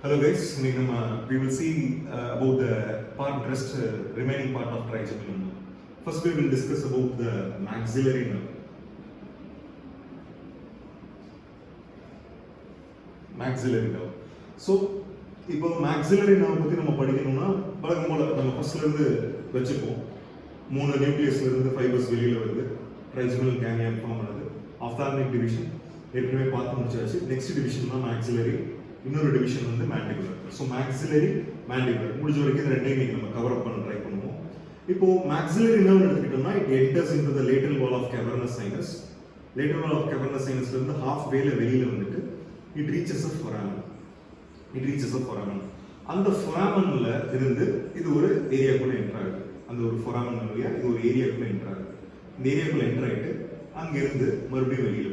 Hello guys, we will see about the remaining part of trigeminal. First we will discuss about the maxillary nerve. Maxillary nerve. So, இப்போ maxillary nerve பத்தி நம்ம படிக்கணும்னா வழக்கம் போல நம்ம ஃபர்ஸ்ட்ல இருந்து வெச்சுப்போம். மூணு நியூக்ளியஸ்ல இருந்து ஃபைபர்ஸ் வெளியில வருது. trigeminal ganglion ஃபார்ம் ஆனது. ophthalmic division ஏற்கனவே பார்த்து முடிச்சாச்சு. நெக்ஸ்ட் டிவிஷன் தான் maxillary. இன்னொரு டிவிஷன் வந்து mandibular. ஸோ maxillary, mandibular முடிஞ்ச வரைக்கும் இந்த ரெண்டையும் நம்ம கவர் அப் பண்ண ட்ரை பண்ணுவோம். இப்போ maxillary nerve எடுத்துக்கிட்டோம்னா it enters into the lateral wall of cavernous sinus. lateral wall of cavernous sinusல இருந்து half way வெளியில வந்துட்டு it reaches a foramen. அந்த foraменல இருந்து இது ஒரு ஏரியாக்குள்ள என்டர் ஆகுது. அந்த ஒரு foramen வழியா இது ஒரு ஏரியாக்குள்ள என்டர் ஆகுது. இந்த ஏரியாக்குள்ள என்டர் ஆயிட்டு அங்க இருந்து மறுபடியும் வெளியில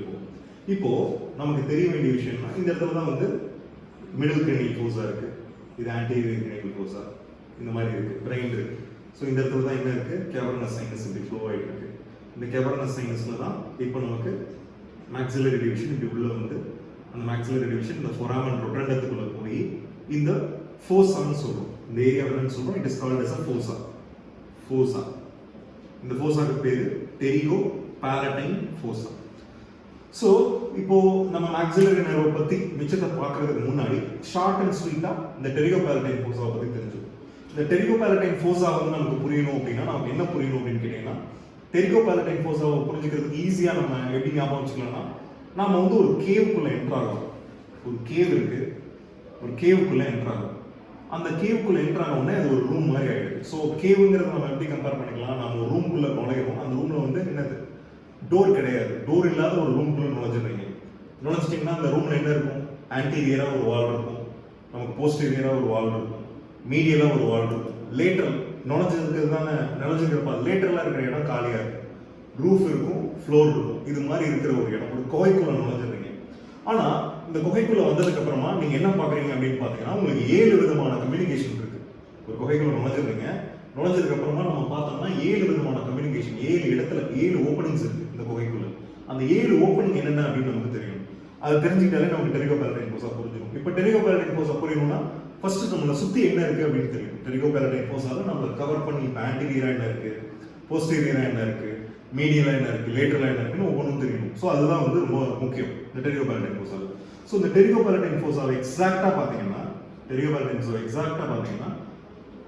போகும். இப்போ நமக்கு தெரிய வேண்டிய விஷயம்னா இந்த இடத்துல தான் வந்து மிடில் கிரேனியல் ஃபோசா இருக்கு. இது ஆன்டீரியர் கிரேனியல் ஃபோசா இந்த மாதிரி இருக்கு. பிரைன் இருக்கு. ஸோ இந்த இடத்துல தான் என்ன இருக்கு? கேவர்னஸ் சைனஸ் இப்படி ஃப்ளோ ஆகிட்டு இருக்கு. இந்த கேவர்னஸ் சைனஸ்ல தான் இப்போ நமக்கு maxillary division இப்படி உள்ள வந்து அந்த maxillary division இந்த foramen ரொட்டண்டத்துக்குள்ள போய் இந்த ஃபோசான்னு சொல்றோம். இந்த ஏரியா என்னன்னு சொல்றோம்? It is called as a fossa. இந்த ஃபோசாக்கு பேரு டெரிகோ palatine fossa. ஸோ இப்போ நம்ம maxillary nerve பத்தி மிச்சத்தை பார்க்கறதுக்கு முன்னாடி ஷார்ட் அண்ட் ஸ்வீட்டா இந்த டெரிகோ palatine fossa பத்தி தெரிஞ்சுக்கணும். இந்த டெரிகோ palatine fossa வந்து நமக்கு புரியணும் அப்படின்னா நமக்கு என்ன புரியணும் அப்படின்னு கேட்டீங்கன்னா டெரிகோ palatine fossa புரிஞ்சுக்கிறதுக்கு ஈஸியா நம்ம எப்படி ஞாபகம் வச்சுக்கலாம்னா நாம வந்து ஒரு கேவுக்குள்ள என்டர் ஆகும். ஒரு கேவ் இருக்கு. ஒரு கேவுக்குள்ள என்டர் ஆகும். அந்த கேவுக்குள்ள என்டர் ஆன உடனே அது ஒரு ரூம் மாதிரி ஆயிடுது. ஸோ கேவுங்கிறத நம்ம எப்படி கம்பேர் பண்ணிக்கலாம்? நம்ம ஒரு ரூம்குள்ள நுழையிறோம். அந்த ரூம்ல வந்து என்னது? டோர் கிடையாது. டோர் இல்லாத ஒரு ரூம்குள்ள நுழைஞ்சிட்டீங்கன்னா அந்த ரூம்ல என்ன இருக்கும்? ஆன்டீரியரா ஒரு வால் இருக்கும். நமக்கு போஸ்டீரியரா ஒரு வால் இருக்கும். மீடியலா ஒரு வால் இருக்கும். லேட்டரல் நுழைஞ்சிருக்கிறப்ப லேட்டரலா இருக்கிற இடம் காலியா இருக்கும். ரூஃப் இருக்கும், ஃப்ளோர் இருக்கும். இது மாதிரி இருக்கிற ஒரு இடம். ஒரு குகைக்குள்ள நுழைஞ்சிருக்கீங்க. ஆனா இந்த குகைக்குள்ள வந்ததுக்கு அப்புறமா நீங்க என்ன பாக்குறீங்க அப்படின்னு பாத்தீங்கன்னா உங்களுக்கு 7 விதமான கம்யூனிகேஷன் இருக்கு. ஒரு குகைக்குள்ள நுழைஞ்சதுக்கு அப்புறமா நம்ம பார்த்தோம்னா 7 விதமான கம்யூனிகேஷன், 7 இடத்துல 7 ஓப்பனிங்ஸ் இருக்கு இந்த குகைக்குள்ள. அந்த 7 ஓப்பனிங் என்னென்ன அப்படின்னு நமக்கு தெரியும். அதை தெரிஞ்சுக்கிட்டாலே நமக்கு டெரிகோ palatine fossa புரிஞ்சிடும். இப்போ டெரிகோ palatine fossa புரியணும்னா ஃபர்ஸ்ட் நம்மள சுத்தி என்ன இருக்கு அப்படின்னு தெரியும். டெரிகோ palatine fossa நம்மள கவர் பண்ணி ஆன்டீரியரா என்ன இருக்கு, போஸ்டீரியரா என்ன இருக்கு, மீடியலா என்ன இருக்கு, லேட்டரலா என்ன இருக்குன்னு ஒவ்வொன்றும் தெரியணும். ஸோ அதுதான் வந்து ரொம்ப முக்கியம் இந்த டெரிகோ palatine fossa. ஸோ இந்த டெரிகோ palatine fossa எக்ஸாக்டா பாத்தீங்கன்னா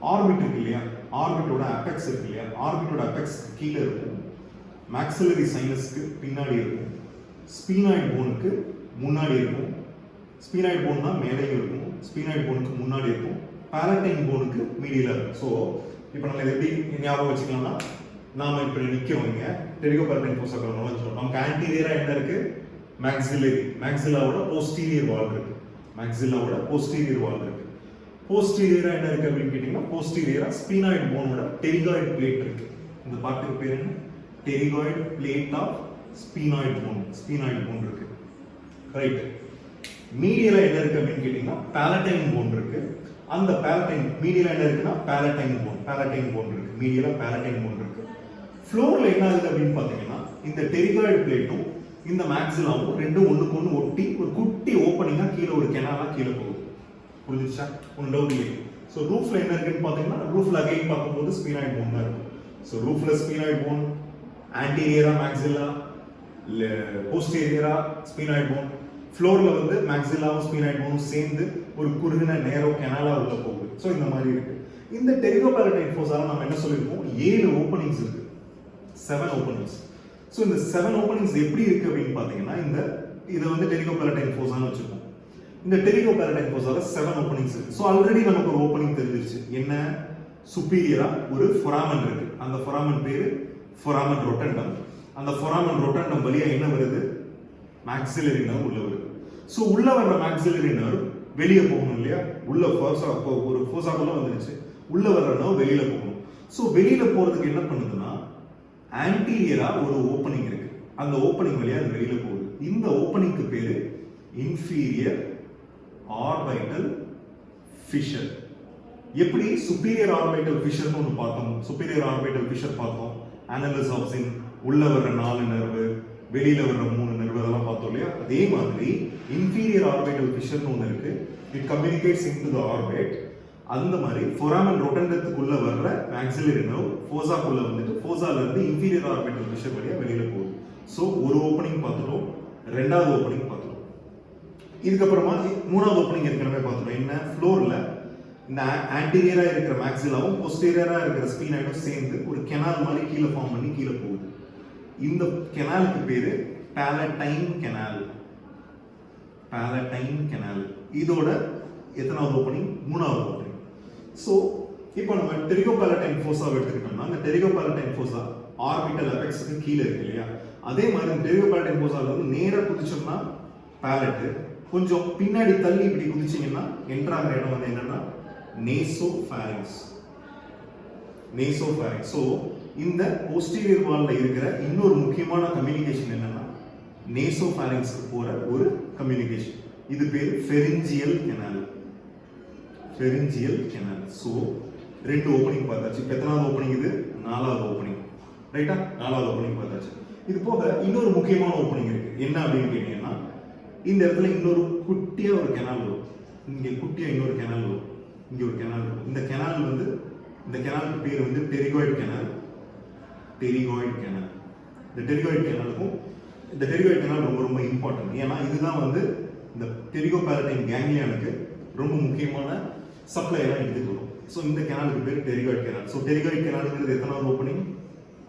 ஆர்பிட் இருக்கு இல்லையா, ஆர்பிட்டோட அபெக்ஸ் இருக்கு இல்லையா, ஆர்பிட்டோட அபெக்ஸ் கீழே இருக்கும். maxillary சைனஸ்க்கு பின்னாடி இருக்கும். ஸ்பீனாய்டு போனுக்கு முன்னாடி இருக்கும். ஸ்பீனாய்டு போன் தான் மேலேயும் இருக்கும். ஸ்பீனாய்டு போனுக்கு முன்னாடி இருக்கும். palatine போனுக்கு மீடியலா இருக்கும். ஸோ இப்போ நம்ம இதை எப்படி ஞாபகம் வச்சுக்கலாம்னா நாம இப்படி நிற்கிறோம். டெரிகோ palatine fossa நுழைஞ்சிடும். நமக்கு ஆன்டீரியரா என்ன இருக்கு? மேக்ஸில்லாவோட போஸ்டீரியர் வால் இருக்கு. போஸ்டீரியரா என்ன இருக்கு அப்படின்னு கேட்டீங்கன்னா போஸ்டீரியரா ஸ்பீனாய்டு போனோட டெரிகாய்டு பிளேட் இருக்கு. இந்த பார்ட்டுக்கு பேர் என்ன? Pterygoid plate of sphenoid bone இருக்கு. ரைட். மீடியலா என்ன இருக்கு அப்படின்னு கேட்டீங்கன்னா palatine போன் இருக்கு. அந்த மீடியலா என்ன இருக்குன்னா palatine போன் இருக்கு. மீடியலா palatine போன் இருக்கு. ஃப்ளோர்ல என்ன ஆகுது அப்படின்னு பாத்தீங்கன்னா இந்த டெரிகாய்டு பிளேட்டும் இந்த மேக்ஸில்லாவும் ரெண்டும் ஒண்ணுக்கு ஒண்ணு ஒட்டி ஒரு குட்டி ஓப்பனிங்கா கீழே ஒரு கெனாலா கீழே போகுது. புரிஞ்சுச்சா? ஒன்றும் டவுட் இல்லை. ஸோ ரூஃப்ல என்ன இருக்குன்னு பாத்தீங்கன்னா ரூஃப்ல அகைன் பார்க்கும்போது ஸ்பீனாய்டு போன் தான் இருக்கும். ஸோ ரூஃப்ல ஸ்பீனாய்டு போன், ஆன்டீரியரா மேக்ஸில்லா, போஸ்டீரியரா ஸ்பீனாய்டு போன், ஃப்ளோர்ல வந்து மேக்ஸில்லாவும் ஸ்பீனாய்டு போனும் சேர்ந்து ஒரு குறுகின நேரோ கெனாலா உள்ள போகுது. ஸோ இந்த மாதிரி இருக்கு. இந்த டெரிகோ palatine fossa நம்ம என்ன சொல்லியிருக்கோம்? 7 ஓப்பனிங்ஸ் இருக்கு. 7 ஓப்பனிங்ஸ். ஸோ இந்த 7 ஓப்பனிங்ஸ் எப்படி இருக்கு அப்படின்னு பாத்தீங்கன்னா இதை வந்து டெரிகோ palatine fossa வச்சுக்கோம். இந்த டெரிகோ palatine fossa 7 ஓப்பனிங்ஸ் இருக்கு. ஸோ ஆல்ரெடி நமக்கு ஒரு ஓப்பனிங் தெரிஞ்சிருச்சு. என்ன? சுப்பீரியரா ஒரு foramen இருக்கு. அந்த foramen பேரு foramen rotundum. அந்த foramen rotundum வழியா என்ன வருது? maxillary nerve உள்ள வருது. ஸோ உள்ள வர்ற maxillary nerve வெளியே போகணும் இல்லையா? உள்ள ஒரு ஃபோசாக்குள்ள வந்துருச்சு. உள்ள வர்ற nerve வெளியில போகணும். ஸோ வெளியில போறதுக்கு என்ன பண்ணுதுன்னா ஆன்டீரியரா ஒரு ஓப்பனிங் இருக்கு. அந்த ஓப்பனிங் வழியா அது வெளியில போகுது. இந்த ஓப்பனிங்க்கு பேரு இன்ஃபீரியர் ஆர்பிட்டல் ஃபிஷர். எப்படி சுப்பீரியர் ஆர்பிட்டல் ஃபிஷர்னு ஒன்று பார்த்தோம். சுப்பீரியர் ஆர்பிட்டல் ஃபிஷர் பார்த்தோம். அனலஸ் ஆஃப் சின் உள்ள வர்ற 4 நர்வு, வெளியில வர்ற 3 நர்வு அதெல்லாம் பார்த்தோம் இல்லையா? அதே மாதிரி இன்ஃபீரியர் inferior orbital fissure ஒன்று இருக்கு. It communicates into the orbit. அந்த மாதிரி foramen rotundumக்குள்ள வர்ற maxillary nerve fossa-குள்ள வந்துட்டு fossa-ல இருந்து inferior orbital fissure வழியா வெளியில போகுது. ஸோ ஒரு ஓப்பனிங் பார்த்துட்டோம், ரெண்டாவது ஓப்பனிங் பார்த்துட்டோம். இதுக்கப்புறமா மூணாவது ஓப்பனிங் ஏற்கனவே பார்த்துட்டோம். என்ன, ஃப்ளோர்ல இந்த ஆன்டீரியரா இருக்கிற மேக்ஸிலாவும் போஸ்டீரியரா இருக்கிற ஸ்பீனாய்டும் சேர்ந்து ஒரு கெனால் மாதிரி கீழே ஃபார்ம் பண்ணி கீழே போகுது. இந்த கெனாலுக்கு பேரு பேலட்டைன் கெனால். பேலட்டைன் கெனால் இதோட எத்தனாவது ஓப்பனிங்? மூணாவது ஓப்பனிங். ஸோ இப்போ நம்ம டெரிகோபேலட்டைன் ஃபோஸாவை எடுத்துக்கிட்டோம்னா அந்த டெரிகோபேலட்டைன் ஃபோஸா ஆர்பிட்டல் அபெக்ஸ்க்கு கீழே இருக்கு இல்லையா, அதே மாதிரி இந்த டெரிகோபேலட்டைன் ஃபோஸால வந்து நேராக குதிச்சோம்னா பேலட்டு, கொஞ்சம் பின்னாடி தள்ளி இப்படி குதிச்சீங்கன்னா என்ட்ராகிற இடம் வந்து என்னன்னா நேசோஃபாரிங்ஸ். நேசோஃபாரிங்ஸ். ஸோ இந்த போஸ்டீரியர் வால்ல இருக்கிற இன்னொரு முக்கியமான கம்யூனிகேஷன் என்னன்னா நேசோஃபாரிங்ஸ்க்கு போற ஒரு கம்யூனிகேஷன். இது பேர் pharyngeal canal. Pharyngeal canal. So ரெண்டு ஓப்பனிங் பார்த்தாச்சு. இப்போ எத்தனாவது ஓப்பனிங் இது? நாலாவது ஓப்பனிங். ரைட்டா? நாலாவது ஓப்பனிங் பார்த்தாச்சு. இது போக இன்னொரு முக்கியமான ஓப்பனிங் இருக்கு. என்ன அப்படின்னு கேட்டீங்கன்னா இந்த இடத்துல இன்னொரு குட்டியா ஒரு கெனால் வரும். இங்க குட்டியா இன்னொரு கெனால் வரும். இங்க ஒரு கெனால் இருக்கும். இந்த கெனால் வந்து இந்த கெனாலுக்கு பேர் வந்து டெரிகாய்டு கெனால். Pterygoid canal. இந்த டெரிகாய்டு கெனாலுக்கும் இந்த டெரிகாய்டு கெனால் ரொம்ப ரொம்ப இம்பார்ட்டன்ட். ஏன்னா இதுதான் வந்து இந்த டெரிகோபேலட்டைன் கேங்லியானுக்கு ரொம்ப முக்கியமான சப்ளை எல்லாம் எடுத்துட்டு வரும். ஸோ இந்த கெனாலுக்கு பேர் டெரிகாய்டு கெனால். ஸோ டெரிகாய்டு கெனாலுங்கிறது எத்தனாவது ஓப்பனிங்?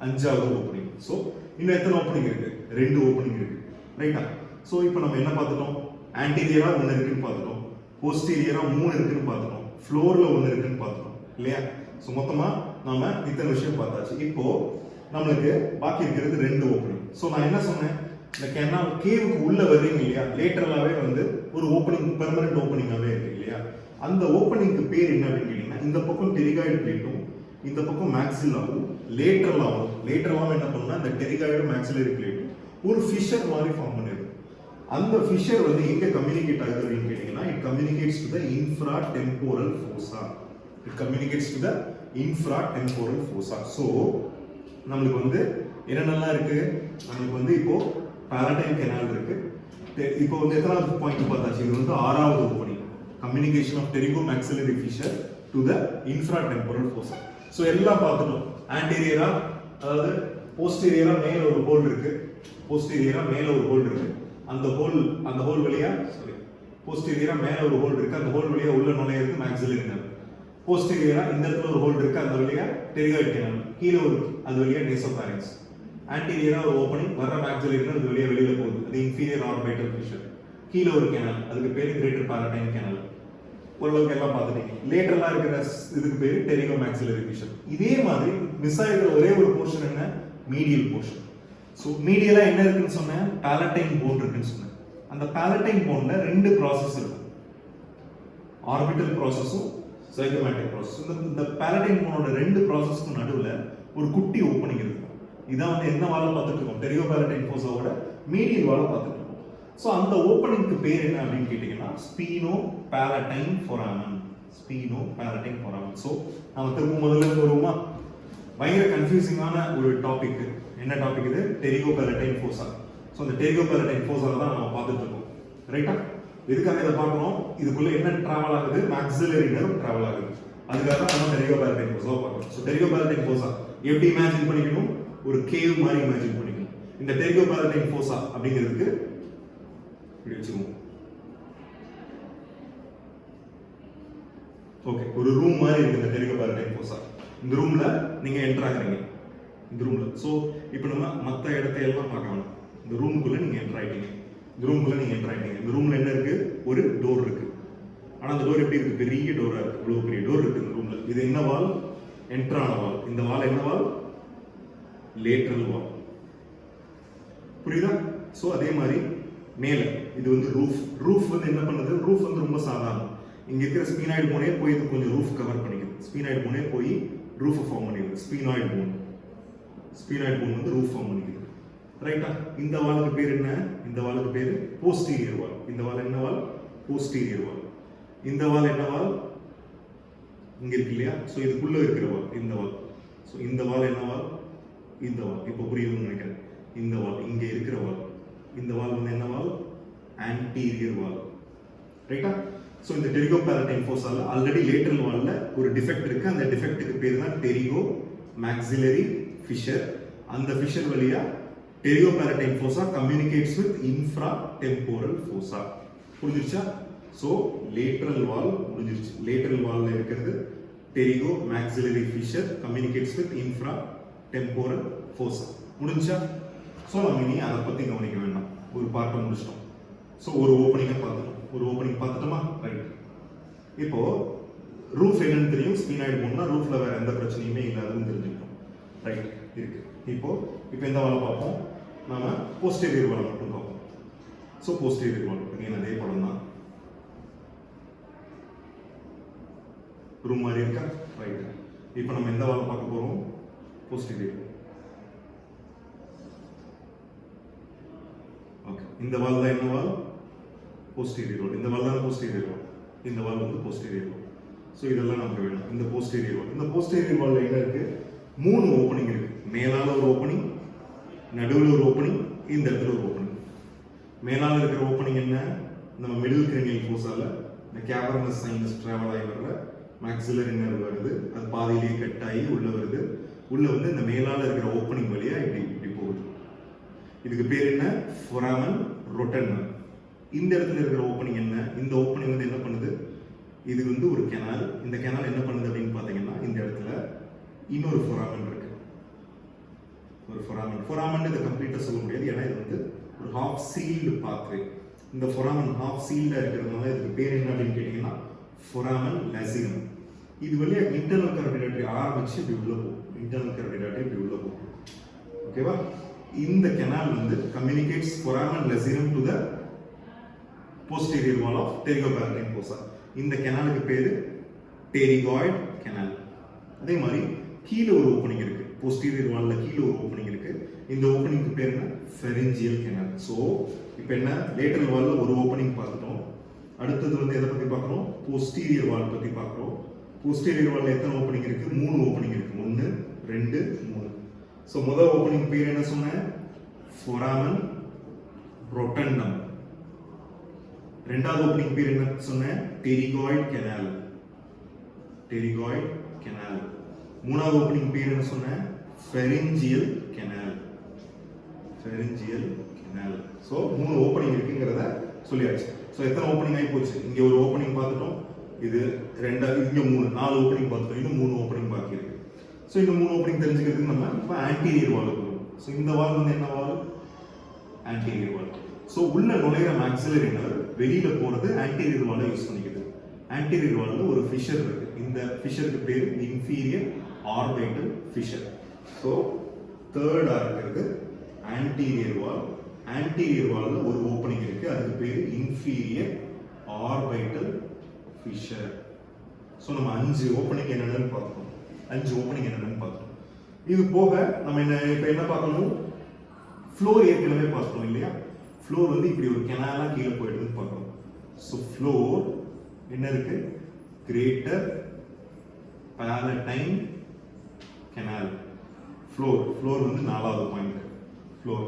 அஞ்சாவது ஓப்பனிங். ஸோ இன்னும் எத்தனை ஓப்பனிங் இருக்கு? ரெண்டு ஓப்பனிங் இருக்கு. ரைட்டா? ஸோ இப்போ நம்ம என்ன பார்த்துட்டோம்? ஆன்டீரியரா ஒன்று இருக்குன்னு பார்த்துட்டோம், போஸ்டீரியரா 3 இருக்குன்னு பார்த்துட்டோம், ஃப்ளோர்ல ஒன்று இருக்குன்னு பார்த்துட்டோம் இல்லையா? ஸோ மொத்தமா நாம இத்தனை விஷயம் பார்த்தாச்சு. இப்போ நம்மளுக்கு பாக்கி இருக்கிறது ரெண்டு ஓப்பனிங். ஸோ நான் என்ன சொன்னேன், இந்த கெனால் கேவுக்கு உள்ள வர்றீங்க இல்லையா, லேட்டரலாவே வந்து ஒரு ஓப்பனிங் பெர்மனன்ட் ஓப்பனிங்காவே இருக்கு இல்லையா, அந்த ஓப்பனிங்க்கு பேர் என்ன அப்படின்னு கேட்டீங்கன்னா இந்த பக்கம் டெரிகாய்டு பிளேட்டும் இந்த பக்கம் மேக்ஸில்லாவும் லேட்டரலாவும் என்ன பண்ணா இந்த டெரிகாய்டு மேக்ஸிலரி பிளேட்டும் ஒரு ஃபிஷர் மாதிரி ஃபார்ம் பண்ணிருக்கு. அந்த ஃபிஷர் வந்து எங்க கம்யூனிகேட் ஆகுது அப்படின்னு கேட்டீங்கன்னா it communicates to the infratemporal fossa. It communicates to the infratemporal fossa. So நம்மளுக்கு வந்து என்னென்னலாம் இருக்கு? நம்மளுக்கு வந்து இப்போ பேலட்டைன் கெனால் இருக்கு. இப்போ வந்து எத்தனாவது பாயிண்ட் பார்த்தாச்சு? இது வந்து ஆறாவது opening. Communication of pterygomaxillary fissure to the infratemporal fossa. So எல்லாம் பார்த்துட்டோம். ஆன்டீரியரா அதாவது போஸ்டீரியரா மேல ஒரு ஹோல் இருக்கு, போஸ்டீரியரா மேல ஒரு ஹோல் இருக்கு, அந்த ஹோல் வழியா போஸ்டீரியரா மேல ஒரு ஹோல் இருக்கு, அந்த ஹோல் வழியா உள்ள நுழையிறது மேக்ஸிலரி நர்வ். போஸ்டீரியரா இந்த இடத்துல ஒரு ஹோல் இருக்கு, அந்த வழியா டெரிகாய்டு கெனால், கீழே ஒரு அது வழியா நேசோஃபாரிங்ஸ். ஆன்டீரியரா ஒரு ஓப்பனிங், வர்ற மேக்ஸிலரி நர்வ் இது வழியா வெளியில போகுது, அது இன்ஃபீரியர் ஆர்பிட்டல் ஃபிஷர். கீழே ஒரு கெனால், அதுக்கு பேரு கிரேட்டர் பேலட்டைன் கெனால். ஓரளவுக்கு எல்லாம் பார்த்துட்டீங்க. லேட்டரலா இருக்கிற இதுக்கு பேரு டெரிகோ மேக்ஸிலரி ஃபிஷர். இதே மாதிரி மிஸ் ஆகிற ஒரே ஒரு போர்ஷன் என்ன? Medial portion. ஸோ மீடியலா என்ன இருக்குன்னு சொன்னேன்? பேலட்டைன் போன் இருக்குன்னு சொன்னேன். அந்த பேலட்டைன் போன்ல ரெண்டு ப்ராசஸ் இருக்கும், ஆர்பிட்டல் ப்ராசஸும் சைகோமேட்டிக் ப்ராசஸ். இந்த பேலட்டைன் போனோட ரெண்டு ப்ராசஸ்க்கு நடுவில் ஒரு குட்டி ஓப்பனிங் இருக்கும். இதான் வந்து என்ன வாழை பார்த்துட்டு இருக்கோம்? டெரிகோ பேலட்டைன் ஃபோஸாவோட மீடியல் வாழை பார்த்துட்டு இருக்கோம். ஸோ அந்த ஓப்பனிங்க்கு பேர் என்ன அப்படின்னு கேட்டீங்கன்னா spheno palatine ஃபோராமன். Spheno palatine ஃபோராமன். So நம்ம திரும்ப முதல்ல இருந்து வருவோமா? பயங்கர கன்ஃபியூசிங்கான ஒரு டாபிக். என்ன டாபிக் இது? டெரிகோ பேலட்டைன் ஃபோசா. ஸோ அந்த டெரிகோ பேலட்டைன் ஃபோஸால தான் நம்ம பார்த்துட்டு இருக்கோம். ரைட்டா? எதுக்காக இதை பார்க்கணும்? இதுக்குள்ள என்ன டிராவல் ஆகுது? மேக்ஸிலரி நர்வ் டிராவல் ஆகுது. அதுக்காக தான் நம்ம டெரிகோ பேலட்டைன் ஃபோஸா பார்க்கணும். ஸோ டெரிகோ பேலட்டைன் ஃபோஸா எப்படி இமேஜின் பண்ணிக்கணும்? ஒரு கேவ் மாதிரி இமேஜின் பண்ணிக்கணும். இந்த டெரிகோ பேலட்டைன் ஃபோஸா அப்படிங்கிறதுக்கு இப்படி வச்சுக்குவோம். ஓகே, ஒரு ரூம் மாதிரி இருக்கு இந்த டெரிகோ பேலட்டைன் ஃபோஸா. இந்த ரூம்ல நீங்க என்டர் ஆகுறீங்க. இந்த ரூம்ல ஸோ இப்போ நம்ம மற்ற இடத்தையெல்லாம் பார்க்கலாம். இந்த ரூமுக்குள்ள நீங்க என்டர் ஆயிட்டீங்க. இந்த ரூம்ல என்ன இருக்கு? ஒரு டோர் இருக்கு. ஆனா அந்த டோர் எப்படி இருக்கு? பெரிய டோரா இருக்கு. இவ்வளவு பெரிய டோர் இருக்கு இந்த ரூம்ல. இது என்ன வால்? என்ட்ரான வால். இந்த வால் என்ன வால்? லேட்டரல் வால். புரியுதா? ஸோ அதே மாதிரி மேல இது வந்து ரூஃப் வந்து என்ன பண்ணுது? ரூஃப் வந்து ரொம்ப சாதாரணம். இங்க இருக்கிற ஸ்பீனாய்டு போனே போய் இது கொஞ்சம் ரூஃப் கவர் பண்ணிக்குது. ஸ்பீனாய்டு போனே போய் ரூஃப் ஃபார்ம் பண்ணிக்குது. ஸ்பீனாய்டு போன் வந்து ரூஃப் ஃபார்ம் பண்ணிக்குது. ரைட்டா? இந்த வாலுக்கு பேர் என்ன? இந்த வாலுக்கு பேர் போஸ்டீரியர் வால். இந்த வால் என்ன வால்? போஸ்டீரியர் வால். இந்த வால் என்ன வால்? இங்க இருக்கு இல்லையா? ஸோ இதுக்குள்ள இருக்கிற வால் இந்த வால். ஸோ இந்த வால் என்ன வால்? இந்த வால். இப்போ புரியுதுன்னு நினைக்கிறேன். இந்த வால் இங்க இருக்கிற வால். இந்த வால் வந்து என்ன வால்? anterior wall. ரைட்டா? ஸோ இந்த டெரிகோபேலட்டைன் ஃபோசால ஆல்ரெடி லேட்டரல் வால்ல ஒரு டிஃபெக்ட் இருக்கு. அந்த டிஃபெக்ட்டுக்கு பேர் தான் டெரிகோ maxillary fissure. அந்த ஃபிஷர் வழியா pterygopalatine fossa communicates with infratemporal fossa. புரிஞ்சிருச்சா? ஸோ லேட்டரல் வால் முடிஞ்சிருச்சு. லேட்டரல் வால்ல இருக்கிறது pterygo maxillary fissure communicates with infratemporal fossa. முடிஞ்சா? ஸோ நம்ம இனி அதை பற்றி கவனிக்க வேண்டாம். ஒரு பார்ட்டை முடிச்சிட்டோம். ஸோ ஒரு ஓப்பனிங்கை பார்த்துட்டோம். ஒரு ஓப்பனிங் பார்த்துட்டோமா? ரைட். இப்போ ரூஃப் என்னன்னு தெரியும். ஸ்பீனாய்டு போனா ரூஃப்ல வேற எந்த பிரச்சனையுமே இல்லாதுன்னு தெரிஞ்சுக்கணும். ரைட் இருக்கு. இப்போ இந்த வாலை பார்ப்போம். நாம போஸ்டீரியர் வால் மட்டும் பார்ப்போம். ஸோ போஸ்டீரியர் வால் அகைன் அதே படம் தான். ரூம் மாதிரி இருக்கா? ரைட். இப்போ நம்ம எந்த வாலை பார்க்க போறோம்? போஸ்டீரியர். ஓகே, இந்த வால் தான் என்ன வால்? போஸ்டீரியர் வால். இந்த வால் தான் போஸ்டீரியர் வால். இந்த வால் வந்து போஸ்டீரியர் வால். ஸோ இதெல்லாம் நமக்கு வேணும். இந்த போஸ்டீரியர் வால். இந்த போஸ்டீரியர் வால்ல என்ன இருக்கு? 3 ஓப்பனிங் இருக்கு. மேலால ஒரு ஓப்பனிங், நடுவில் ஒரு ஓப்பனிங், இந்த இடத்துல ஒரு ஓப்பனிங். மேலால இருக்கிற ஓப்பனிங் என்ன? நம்ம மிடில் கிரேனியல் ஃபோசால இந்த கேவர்னஸ் சைனஸ் டிராவல் ஆகி வர்ற மேக்ஸிலரி நர்வ் வருது. அது பாதியிலேயே கட் ஆகி உள்ள வருது. உள்ள வந்து இந்த மேலால இருக்கிற ஓப்பனிங் வழியா இப்படி போகுது. இதுக்கு பேர் என்ன? ஃபொராமன் ரொட்டன்னம். இந்த இடத்துல இருக்கிற ஓப்பனிங் என்ன? இந்த ஓப்பனிங் வந்து என்ன பண்ணுது? இது வந்து ஒரு கெனால். இந்த கெனால் என்ன பண்ணுது அப்படின்னு பார்த்தீங்கன்னா, இந்த இடத்துல இன்னொரு ஃபொராமன் இருக்கு. ஒரு ஃபொராமன் இதை கம்ப்ளீட்டாக சொல்ல முடியாது. ஏன்னா இது வந்து ஒரு ஹாஃப் சீல்டு பாத்வே. இந்த ஃபொராமன் ஹாஃப் சீல்டா இருக்கிறதுனால இதுக்கு பேர் என்ன அப்படின்னு கேட்டீங்கன்னா ஃபொராமன் லாசினம். இது வழியா இன்டர்னல் கரோடிடார்டரி ஆரம்பிச்சு இப்படி உள்ள போகும். இன்டர்னல் கரோடிடார்டரி இப்படி உள்ள போகும். ஓகேவா? இந்த கெனால் வந்து communicates foramen lacerum to the posterior wall of pterygopalatine fossa. இந்த கெனாலுக்கு பேரு pterygoid canal. அதே மாதிரி கீழ ஒரு ஓப்பனிங் இருக்கு. posterior wallல கீழ ஒரு ஓப்பனிங் இருக்கு. இந்த ஓப்பனிங்க்கு பேர் என்ன? pharyngeal canal. சோ இப்போ என்ன? lateral wallல ஒரு ஓப்பனிங் பார்த்துட்டோம். அடுத்தது வந்து எதை பத்தி பார்க்கறோம்? posterior wall பத்தி பார்க்கறோம். posterior wallல எத்தனை ஓப்பனிங் இருக்கு? 3 ஓப்பனிங் இருக்கு. 1 2 3. சோ முதல் ஓப்பனிங் பேர் என்ன சொன்னேன்? foramen rotundum. ரெண்டாவது ஓப்பனிங் பேர் என்ன சொன்னேன்? pterygoid canal. pterygoid canal. மூணாவது ஓப்பனிங் பேர் என்ன சொன்னேன்? pharyngeal canal. pharyngeal canal. So 3 opening இருக்குங்கறத சொல்லியாச்சு. சோ எத்தனை ஓப்பனிங் ஆயி போச்சு? இங்க ஒரு ஓப்பனிங் பார்த்துட்டோம். இது ரெண்டாவது, இங்க 3 4 ஓப்பனிங் பார்த்துட்டோம். இன்னும் 3 ஓப்பனிங் பாக்கி இருக்கு. சோ இந்த 3 ஓப்பனிங் தெரிஞ்சுக்கிறதுக்கு நம்ம இப்ப ஆன்டீரியர் வாலுக்கு போறோம். சோ இந்த வால் வந்து என்ன வால்? ஆன்டீரியர் வால். சோ உள்ள நுழையிற maxillary nerve வெளியில போறது ஆன்டீரியர் வாலை யூஸ் பண்ணிக்குது. ஆன்டீரியர் வால்ல ஒரு ஃபிஷர் இருக்கு. இந்த ஃபிஷருக்கு பேர் இன்ஃபீரியர் ஆர்பிட்டல் ஃபிஷர். சோ தேர்டா இருக்கிறது ஆன்டீரியர் வால். ஆன்டீரியர் வால்ல ஒரு ஓப்பனிங் இருக்கு. அதுக்கு பேர் இன்ஃபீரியர் ஆர்பிட்டல் ஃபிஷர். சோ நம்ம 5 ஓப்பனிங் என்னன்னு பார்த்தோம். 5 ஓப்பனிங் என்னன்னு பார்த்தோம். இது போக நம்ம என்ன பார்க்கணும்? ஃப்ளோர் ஏற்கனவே பார்த்தோம் இல்லையா? ஃப்ளோர் வந்து இப்படி ஒரு கெனாலா கீழே போயிடுதுன்னு பார்க்கணும். ஸோ ஃப்ளோர் என்ன இருக்கு? Greater palatine canal. ஃப்ளோர் வந்து 4வது பாயிண்ட். ஃப்ளோர்.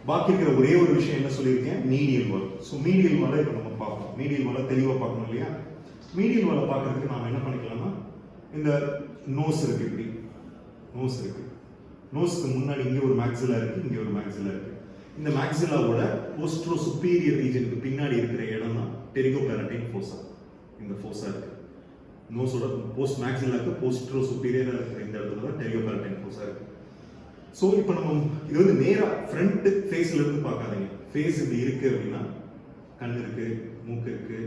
பாக்கி இருக்கிற ஒரே ஒரு விஷயம் என்ன சொல்லியிருக்கேன்? மீடியல் வால். ஸோ மீடியல் வாலை இப்போ நம்ம பார்ப்போம். மீடியல் வாலை தெளிவாக பார்க்கணும் இல்லையா? மீடியல் வாலை பார்க்கறதுக்கு நாம என்ன பண்ணிக்கலாம்னா, இந்த நோஸ் இருக்கு. இப்படி நோஸ் இருக்கு. நோஸ்க்கு முன்னாடி இங்கே ஒரு மேக்ஸிலா இருக்கு, இங்கே ஒரு மேக்ஸிலா இருக்கு. இந்த மேக்ஸிலாவோட போஸ்ட்ரோ சுப்பீரியர் ரீஜனுக்கு பின்னாடி இருக்கிற இடம் தான் டெரிகோபேலட்டைன் ஃபோசா. இந்த ஃபோசா இருக்கு. நோஸோட போஸ்ட் மேக்ஸிலாக்கு போஸ்ட்ரோ சுப்பீரியரா இருக்கிற இந்த இடத்துல தான் டெரிகோபேலட்டைன் ஃபோசா இருக்கு. ஸோ இப்போ நம்ம இது வந்து நேரா ஃப்ரண்ட் ஃபேஸ்ல இருந்து பார்க்காதீங்க. ஃபேஸ் இப்படி இருக்கு அப்படின்னா கண் இருக்கு, மூக்கு இருக்கு,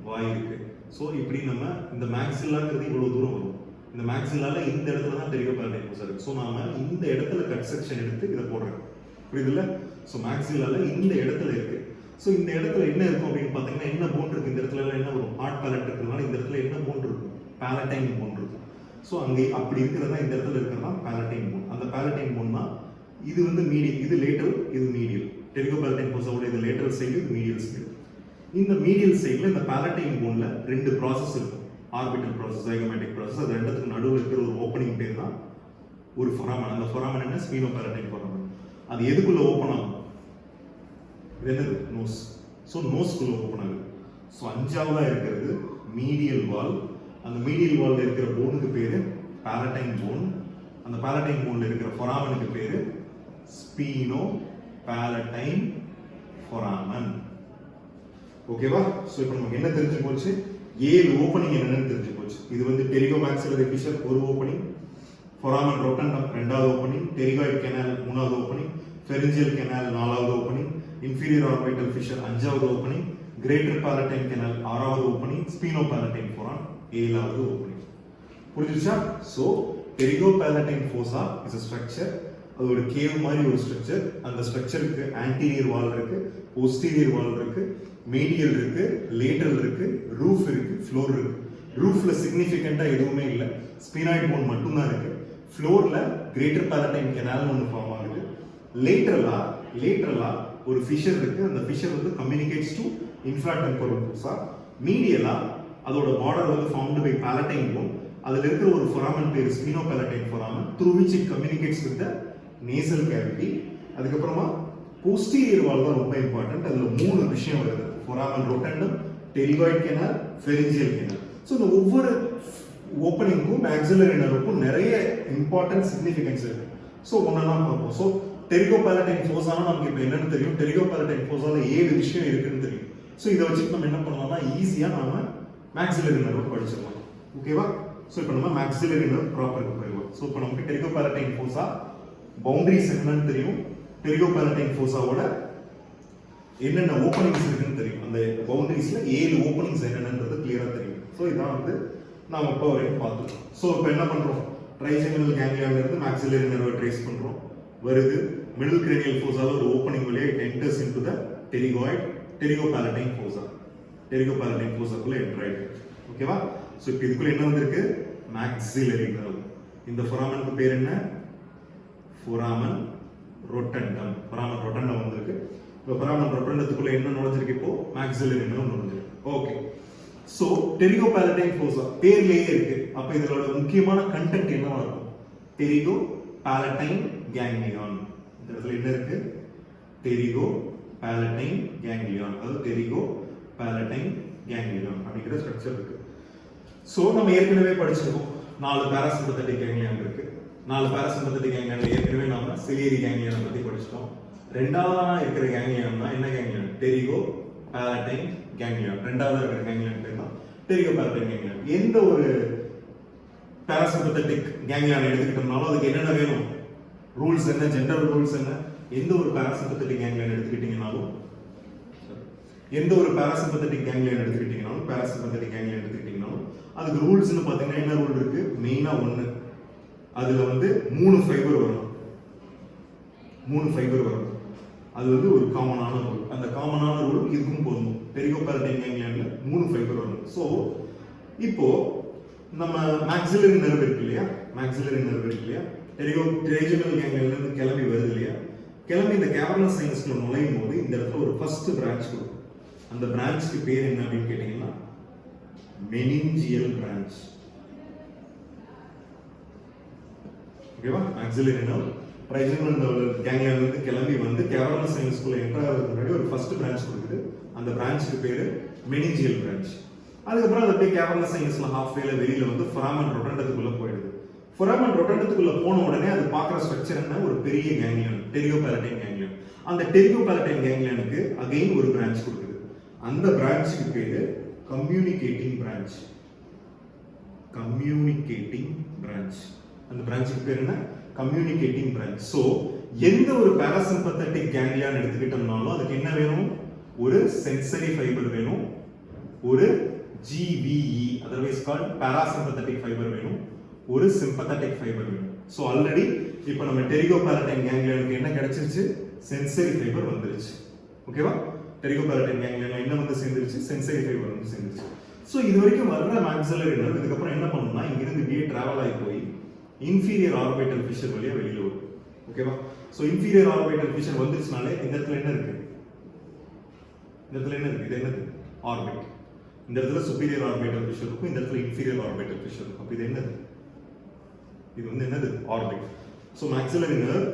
வாய் இருக்கு. ஸோ இப்படி நம்ம இந்த மேக்ஸிலாங்கிறது இவ்வளவு தூரம் வரும். இந்த மேக்ஸிலால இந்த இடத்துல தான் டெரிகோபேலட்டைன் ஃபோசா இருக்கு. ஸோ நாம இந்த இடத்துல கட் செக்ஷன் எடுத்து இதை போடுறோம். புரியுதுல்ல? ஸோ மேக்ஸிலால இந்த இடத்துல இருக்கு. ஸோ இந்த இடத்துல என்ன இருக்கும் அப்படின்னு பார்த்தீங்கன்னா, என்ன போன் இருக்கு? இந்த இடத்துல என்ன வரும்? ஹார்ட் பேலட் இருக்கிறதுனால இந்த இடத்துல என்ன போன் இருக்கும்? பேலட்டைன் போன் இருக்கும். ஸோ அங்கே அப்படி இருக்கிறதா இந்த இடத்துல இருக்கிறதா பேலட்டைன் போன். அந்த பேலட்டைன் போன் தான் இது வந்து மீடியல், இது லேட்டரல், இது மீடியல். டெரிகோபேலட்டைன் ஃபோசாவோட இது லேட்டரல் சைடு, இது மீடியல் சைடு. இந்த மீடியல் சைடுல இந்த பேலட்டைன் போன்ல 2 ப்ராசஸ் இருக்கும். Orbital process, zygomatic process. அது ரெண்டுத்துக்கு நடுவில் இருக்கிற ஒரு ஓப்பனிங் பேர் தான் ஒரு ஃபொராமன். அந்த ஃபொராமன் என்ன? ஸ்பீனோபேலட்டைன் ஃபொராமன். அது எதுக்குள்ள ஓப்பன் ஆகும்? இது என்னது? நோஸ். ஸோ நோஸ்குள்ள ஓப்பன் ஆகுது. ஸோ அஞ்சாவதா இருக்கிறது மீடியல் வால். அந்த மீடியல் வால்ல இருக்கிற போனுக்கு பேரு பேலட்டைன் போன். அந்த பேலட்டைன் போன்ல இருக்கிற ஃபொராமனுக்கு பேரு ஸ்பீனோ பேலட்டைன் ஃபொராமன். ஓகேவா? ஸோ இப்போ நமக்கு என்ன தெரிஞ்சு போச்சு? 7 ஓப்பனிங் என்னன்னு தெரிஞ்சு போச்சு. இது வந்து டெரிகோ மேக்ஸிலரி ஃபிஷர் ஒரு ஓப்பனிங், ஃபொராமன் ரொட்டண்டம் ரெண்டாவது ஓப்பனிங், டெரிகாய்ட் கெனால் மூணாவது ஓப்பனிங், ஃபெரிஞ்சியல் கெனால் நாலாவது ஓப்பனிங், இன்ஃபீரியர் ஆர்பிட்டல் ஃபிஷர் அஞ்சாவது ஓப்பனிங், கிரேட்டர் பேலட்டைன் கெனால் ஆறாவது ஓப்பனிங், ஸ்பீனோ பேலட்டைன் ஃபொரான் ஏழாவது ஓப்பனிங். புரிஞ்சிருச்சா? So pterygopalatine fossa is a structure. அது ஒரு கேவ் மாதிரி ஒரு ஸ்ட்ரக்சர். அந்த ஸ்ட்ரக்சருக்கு ஆன்டீரியர் வால் இருக்கு, போஸ்டீரியர் வால் இருக்கு, மீடியல் இருக்கு, லேட்டரல் இருக்கு, ரூஃப் இருக்கு, ஃப்ளோர் இருக்கு. ரூஃப்ல சிக்னிஃபிகண்டா எதுவுமே இல்லை, ஸ்பீனாய்ட் போன் மட்டும் தான் இருக்கு. ஃப்ளோர்ல கிரேட்டர் பேலட்டைன் கெனால் ஒன்று ஃபார்ம் ஆகுது. லேட்டரலா ஒரு ஃபிஷர் இருக்கு. அந்த ஃபிஷர் வந்து கம்யூனிகேட்ஸ் டு இன்ஃப்ராடெம்பரல் ஃபோசா. மீடியலா அதோட பார்டர் வந்து ஃபார்ம்டு பை பேலட்டைன் போன். அதுல இருக்கிற ஒரு ஃபொராமன் பேர் sphenopalatine foramen, through which it communicates with the nasal cavity. அதுக்கப்புறமா போஸ்டீரியர் வால் தான் ரொம்ப இம்பார்ட்டன்ட். அதுல 3 விஷயம் வருது: foramen rotundum, pterygoid canal, pharyngeal canal. So இந்த ஒவ்வொரு ஓப்பனிங்கும் மேக்ஸிலரி நர்வுக்கும் நிறைய இம்பார்ட்டன்ட் சிக்னிஃபிகன்ஸ் இருக்கு. ஸோ ஒன்னெல்லாம் பார்ப்போம். ஸோ டெரிகோ பேலட்டைன் ஃபோசானா நமக்கு இப்போ என்னன்னு தெரியும்? டெரிகோ பேலட்டைன் ஃபோசால 7 விஷயம் இருக்குன்னு தெரியும். ஸோ இதை வச்சுட்டு நம்ம என்ன பண்ணலாம்னா ஈஸியா நாம மேக்ஸிலரி நர்வ் படிச்சிடலாம். ஓகேவா? ஸோ இப்போ நம்ம மேக்ஸிலரி நர்வ் ப்ராப்பருக்கு போயிடுவோம். ஸோ இப்போ நமக்கு டெரிகோ பேலட்டைன் ஃபோசா பவுண்டரிஸ் என்னன்னு தெரியும், டெரிகோ பேலட்டைன் ஃபோசாவோட என்னென்ன ஓப்பனிங்ஸ் இருக்குன்னு தெரியும். அந்த பவுண்டரிஸ்ல 7 ஓப்பனிங்ஸ் என்னென்னது கிளியரா தெரியும். ஸோ இதான் வந்து நாம இப்போ வரைக்கும் பார்த்துருக்கோம். ஸோ இப்போ என்ன பண்றோம்? ட்ரைஜெமினல் கேங்லியால இருந்து மேக்ஸிலரி நர்வை ட்ரேஸ் பண்றோம். வருது மிடில் கிரேனியல் ஃபோசால ஒரு ஓப்பனிங் வழியா it enters into the pterygoid, pterygopalatine fossa. Pterygopalatine ஃபோசாக்குள்ள என்டர் ஆயிடுது. ஓகேவா? ஸோ இப்போ இதுக்குள்ள என்ன வந்திருக்கு? Maxillary nerve. இந்த ஃபொராமனுக்கு பேர் என்ன? ஃபொராமன் ரொட்டண்டம். ஃபொராமன் ரொட்டண்டம் வந்திருக்கு. இப்போ ஃபொராமன் ரொட்டண்டத்துக்குள்ள என்ன நுழைஞ்சிருக்கு? இப்போ மேக்ஸிலரி நர்வ் நுழைஞ்சிருக்கு. Okay. So pterygopalatine fossa பேர்லயே இருக்கு. அப்ப இதோட முக்கியமான கண்டென்ட் என்னவா இருக்கும்? Pterygopalatine ganglion. இந்த இடத்துல என்ன இருக்கு? Pterygopalatine ganglion. அதாவது டெரிகோ பேலட்டைன் கேங்லியான் அப்படிங்கிற ஸ்ட்ரக்சர் இருக்கு. ஸோ நம்ம ஏற்கனவே படிச்சிருக்கோம் 4 பாராசிம்பத்தட்டிக் கேங்லியான் இருக்கு. 4 பாராசிம்பத்தட்டிக் கேங்லியான்ல ஏற்கனவே நாம சிலியரி கேங்லியானை பத்தி படிச்சிட்டோம். ரெண்டாவதா இருக்கிற கேங்லியான் தான் என்ன கேங்லியான்? Pterygopalatine ganglion. ரெண்டாவதா இருக்கிற கேங்லியான் பேர் தான் டெரிகோ பேலட்டைன் கேங்லியான். எந்த ஒரு பாராசிம்பத்தட்டிக் கேங்லியான் எடுத்துக்கிட்டோம்னாலும் அதுக்கு என்னென்ன வேணும்? ரூல்ஸ் என்ன? ஜெனரல் ரூல்ஸ் என்ன? எந்த ஒரு பாராசிம்பத்தட்டிக் கேங்லியான் எடுத்துக்கிட்டீங்கனாலும் அதுக்கு ரூல்ஸ்னு பாத்தீங்கன்னா என்ன ரூல் இருக்கு? மெயினா 1, அதுல வந்து 3 ஃபைபர் வரும். 3 ஃபைபர் வரும். அது வந்து ஒரு காமனான ரூல். அந்த காமனான ரூல் இதுக்கும் பொருந்தும். டெரிகோ பேலட்டைன் கேங்லியான்ல 3 ஃபைபர் வரும். ஸோ இப்போ நம்ம மேக்ஸிலரி நர்வ் இருக்கு இல்லையா? மேக்ஸிலரி நர்வ் இருக்கு இல்லையா? டெரிகோ ட்ரைஜெமினல் கேங்லியான்ல இருந்து கிளம்பி வருது இல்லையா? கிளம்பி இந்த கேவர்னஸ் சைனஸ்ல நுழையும் போது இந்த இடத்துல ஒரு ஃபர்ஸ்ட் பிரான்ச் கொடுக்கும். அந்த பிரான்ச்சுக்கு பேர் என்ன அப்படின்னு கேட்டீங்கன்னா மெனிஞ்சியல் பிரான்ச். ஓகேவா? மேக்ஸிலரி நர்வ் ட்ரைஜெமினல் கேங்லியான்ல இருந்து கிளம்பி வந்து கேவர்னஸ் சைனஸ்குள்ள என்டர் ஆகிறதுக்கு முன்னாடி ஒரு ஃபர்ஸ்ட் பிரான்ச் கொடுக்குது. அந்த பிரான்ச்சுக்கு பேரு மெனிஞ்சியல் பிரான்ச். அதுக்கப்புறம் அது அப்படியே கேவர்னஸ் சைனஸ்ல ஹாஃப்வேல வெளியில வந்து ஃபொராமன் ரொட்டண்டத்துக்குள்ள போயிடுது. ஃபொராமன் ரொட்டண்டத்துக்குள்ள போன உடனே அது பார்க்குற ஸ்ட்ரக்சர் என்ன? ஒரு பெரிய கேங்லியான், டெரிகோ பேலட்டைன் கேங்லியான். அந்த டெரிகோ பேலட்டைன் கேங்லியானுக்கு அகைன் ஒரு பிரான்ச் கொடுக்குது. அந்த பிரான்ச்சுக்கு பேரு கம்யூனிகேட்டிங் பிரான்ச். Communicating branch. அந்த பிரான்ச்சுக்கு பேர் என்ன? Communicating branch. சோ எந்த ஒரு பாராசிம்பத்தட்டிக் கேங்லியான் எடுத்துக்கிட்டோம்னாலும் அதுக்கு என்ன வேணும்? ஒரு சென்சரி ஃபைபர் வேணும், ஒரு GVE otherwise called parasympathetic fiber வேணும், ஒரு sympathetic fiber வேணும். சோ ஆல்ரெடி இப்போ நம்ம டெரிகோ பேலட்டைன் கேங்லியானுக்கு என்ன கிடைச்சிருச்சு? சென்சரி ஃபைபர் வந்துருச்சு. ஓகேவா? டெரிகோ பேலட்டைன் கேங்லியான்ல என்ன வந்து சேர்ந்துருச்சு? சென்சரி ஃபைபர் வந்து சேர்ந்துருச்சு. சோ இது வரைக்கும் வர்ற மேக்ஸிலரி நர்வ் இதுக்கு அப்புறம் என்ன பண்ணனும்னா இங்க இருந்து அப்படியே டிராவல் ஆகி போய் இன்ஃபீரியர் ஆர்பிட்டல் ஃபிஷர் வழியா வெளியில வரும். ஓகேவா? சோ இன்ஃபீரியர் ஆர்பிட்டல் ஃபிஷர் வந்துருச்சுனாலே இந்த இடத்துல என்ன இருக்கு? இந்த இடத்துல என்ன இருக்கு? இது என்னது? ஆர்பிட். இந்த இடத்துல சுப்பீரியர் ஆர்பிட்டல் ஃபிஷர் இருக்கும், இந்த இடத்துல இன்ஃபீரியர் ஆர்பிட்டல் ஃபிஷர் இருக்கும். அப்ப இது என்னது? இது வந்து என்னது? ஆர்பிட். சோ மேக்ஸிலரி நர்வ்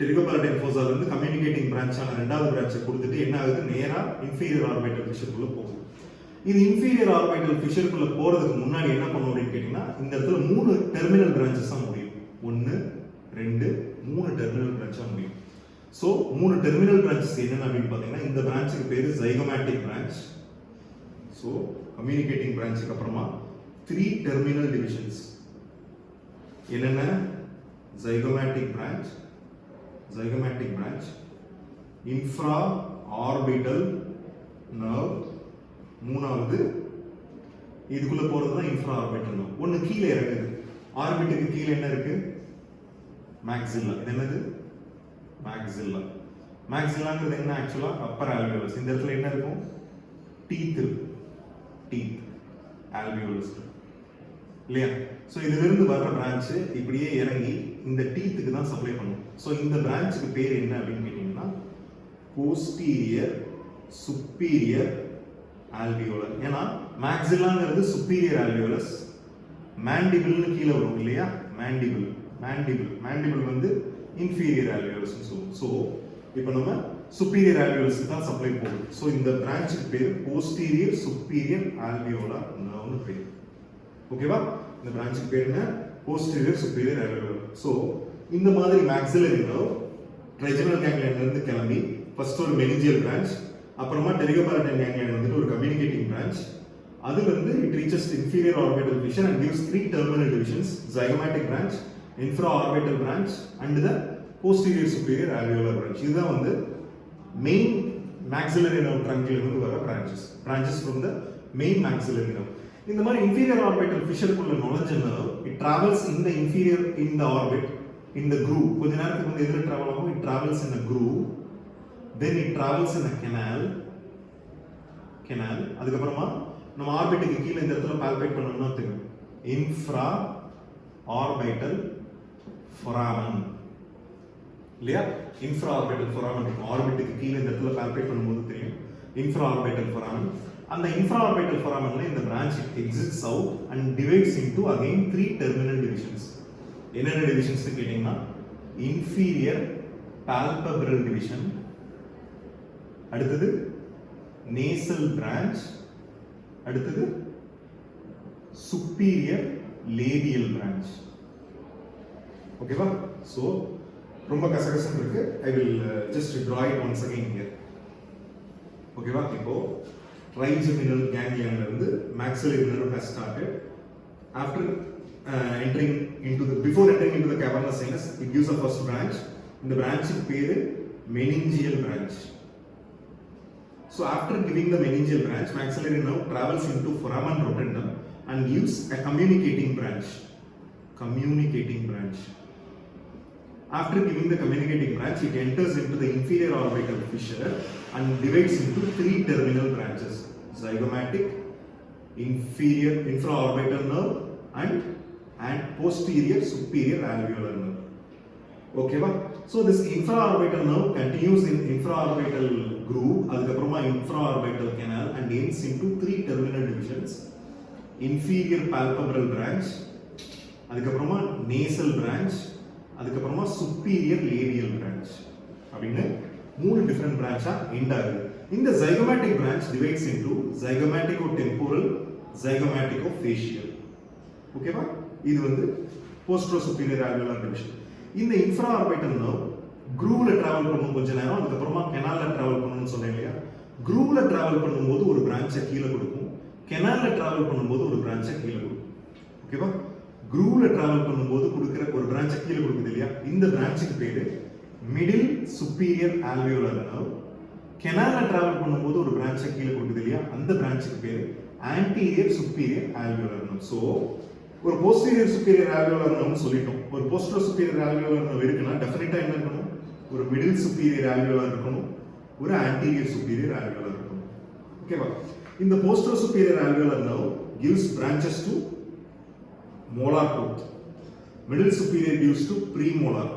டெரிகோபாலடைன் ஃபோசால இருந்து கம்யூனிகேட்டிங் பிரான்ச்சான ரெண்டாவது பிரான்ச்சை கொடுத்துட்டு என்ன ஆகுது, நேரா இன்ஃபீரியர் ஆர்பிட்டல் ஃபிஷருக்குள்ள போகுது. இது இன்ஃபீரியர் ஆர்பிட்டல் ஃபிஷருக்குள்ள போறதுக்கு முன்னாடி என்ன பண்ணும் அப்படின்னு கேட்டீங்கன்னா, இந்த இடத்துல 3 டெர்மினல் பிரான்ச்சஸ் தான் முடியும். 1 2 3 டெர்மினல் பிரான்ச்சா முடியும். ஸோ 3 டெர்மினல் பிரான்ச்சஸ் என்னென்ன அப்படின்னு பார்த்தீங்கன்னா, இந்த பிரான்ச்சுக்கு பேரு ஜைகோமேட்டிக் பிரான்ச். ஸோ கம்யூனிகேட்டிங் பிரான்ச்சுக்கு அப்புறமா 3 டெர்மினல் டிவிஷன்ஸ் என்னென்ன, zygomatic branch, infra orbital nerve, மூணாவது இதுக்குள்ள போறது தான் இன்ஃப்ரா ஆர்பிட்டல் நர்வ். ஒன்னு கீழே இறங்குது, ஆர்பிட்டுக்கு கீழே என்ன இருக்கு, மேக்ஸில்லா. இது என்னது, மேக்ஸில்லாங்கிறது என்ன, ஆக்சுவலா அப்பர் ஆல்வியோலஸ். இந்த இடத்துல என்ன இருக்கும், டீத் ஆல்வியோலஸ் இல்லையா. ஸோ இதுல இருந்து வர்ற பிரான்ச் இப்படியே இறங்கி இந்த டீத்துக்கு தான் சப்ளை பண்ணும். ஸோ இந்த பிரான்ச்சுக்கு பேர் என்ன அப்படின்னு கேட்டீங்கன்னா, போஸ்டீரியர் சுப்பீரியர் ஆல்வியோலர். ஏன்னா மேக்ஸில்லாங்கிறது சுப்பீரியர் ஆல்வியோலஸ், மேண்டிபிள்னு கீழே வரும் இல்லையா, மேண்டிபிள் வந்து இன்ஃபீரியர் ஆல்வியோலஸ் சொல்லுவோம். ஸோ இப்போ நம்ம சுப்பீரியர் ஆல்வியோலஸ் தான் சப்ளை போகுது. ஸோ இந்த பிரான்ச்சுக்கு பேர் போஸ்டீரியர் சுப்பீரியர் ஆல்வியோலர் நர்வ்னு பேர். ஓகேவா, இந்த பிரான்ச்சுக்கு பேர் என்ன, போஸ்டீரியர் சுப்பீரியர் ஆல்வியோலர். ஸோ இந்த மாதிரி மேக்ஸிலரி நர்வ் ட்ரைஜனல் கேங்லியன்ல இருந்து கிளம்பி ஃபர்ஸ்ட் ஒரு மெனிஞ்சியல் பிரான்ச், அப்புறமா டெரிகோபாலடைன் கேங்லியன் வந்துட்டு ஒரு கம்யூனிகேட்டிங் பிரான்ச். அதுல இருந்து it reaches inferior orbital division and gives 3 terminal divisions, zygomatic branch, infra-orbital branch and the posterior superior alveolar branch. இதுதான் வந்து மெயின் maxillary nerve trunk-ல இருந்து வர branches from the main maxillary nerve. இந்த மாதிரி inferior orbital fissure-குள்ள நுழைஞ்ச nerve, it travels in the inferior, in the orbit, in the groove. கொஞ்ச நேரத்துக்கு வந்து எதுல travel ஆகும், it travels in a groove, then it travels in a canal. அதுக்கப்புறமா நம்ம ஆர்பிட்டுக்கு கீழே இந்த இடத்துல பால்பேட் பண்ணோம்னா தெரியும், இன்ஃப்ரா ஆர்பிட்டல் ஃபொராமன் இல்லையா, இன்ஃப்ரா ஆர்பிட்டல் ஃபொராமன் இருக்கும். ஆர்பிட்டுக்கு கீழே இந்த இடத்துல பால்பேட் பண்ணும்போது தெரியும் இன்ஃப்ரா ஆர்பிட்டல் ஃபொராமன். அந்த இன்ஃப்ரா ஆர்பிட்டல் ஃபொராமன்ல இந்த branch exists out and divides into again 3 terminal divisions. என்னென்ன டிவிஷன்ஸ் கேட்டீங்கன்னா, இன்ஃபீரியர் பால்பெப்ரல் டிவிஷன், அடுத்தது நேசல் பிரான்ச், அடுத்தது சுப்பீரியர் லேபியல் பிரான்ச். ஓகேவா, சோ ரொம்ப கசகசம் இருக்கு. I will just draw it once again here. ஓகேவா, இப்போ trigeminal ganglion ல இருந்து maxillary nerve has started. After entering into the, before entering into the cavernous sinus, it gives a first branch. இந்த பிரான்ச்சுக்கு பேரு meningeal branch. So after giving the meningeal branch, maxillary nerve travels into foramen rotundum and gives a communicating branch. After giving the communicating branch, it enters into the inferior orbital fissure and divides into 3 terminal branches: zygomatic, inferior infraorbital nerve and posterior superior alveolar nerve. Okay ba? So this infraorbital nerve continues in infraorbital groove, அதுக்கப்புறமா infraorbital canal and ends into 3 terminal divisions: inferior palpebral branch, அதுக்கப்புறமா nasal branch, அதுக்கப்புறமா superior labial branch. அப்படின்னு 3 different branch-ஆ end ஆகுது. இந்த zygomatic branch divides into zygomatico-temporal, zygomatico-facial. ஓகேவா, இது வந்து postero-superior alveolar division. இந்த infraorbital nerve groove-ல travel பண்ணும் கொஞ்ச நேரம், அதுக்கப்புறமா canal-ல travel பண்ணணும்னு சொன்னேன் இல்லையா. groove-ல travel பண்ணும்போது ஒரு branch-ஐ கீழே கொடுக்கும், canal-ல travel பண்ணும்போது ஒரு branch-ஐ கீழே கொடுக்கும். ஓகேவா, groove-ல travel பண்ணும்போது கொடுக்கிற ஒரு branch-ஐ கீழே கொடுக்குது இல்லையா, இந்த branch-க்கு பேரு middle superior alveolar nerve. canal-ல travel பண்ணும்போது ஒரு branch-ஐ கீழே கொடுக்குது இல்லையா, அந்த branch-க்கு பேரு anterior superior alveolar nerve. So ஒரு posterior superior alveolar nerve சொல்லிட்டோம். ஒரு posterior superior alveolar nerve இருக்குன்னா டெஃபினட்டா என்ன இருக்கணும், ஒரு middle superior alveolar இருக்கணும், ஒரு anterior superior alveolar இருக்கணும். ஓகேவா, இந்த posterior superior alveolar nerve gives branches to molar tooth, middle superior gives to premolar,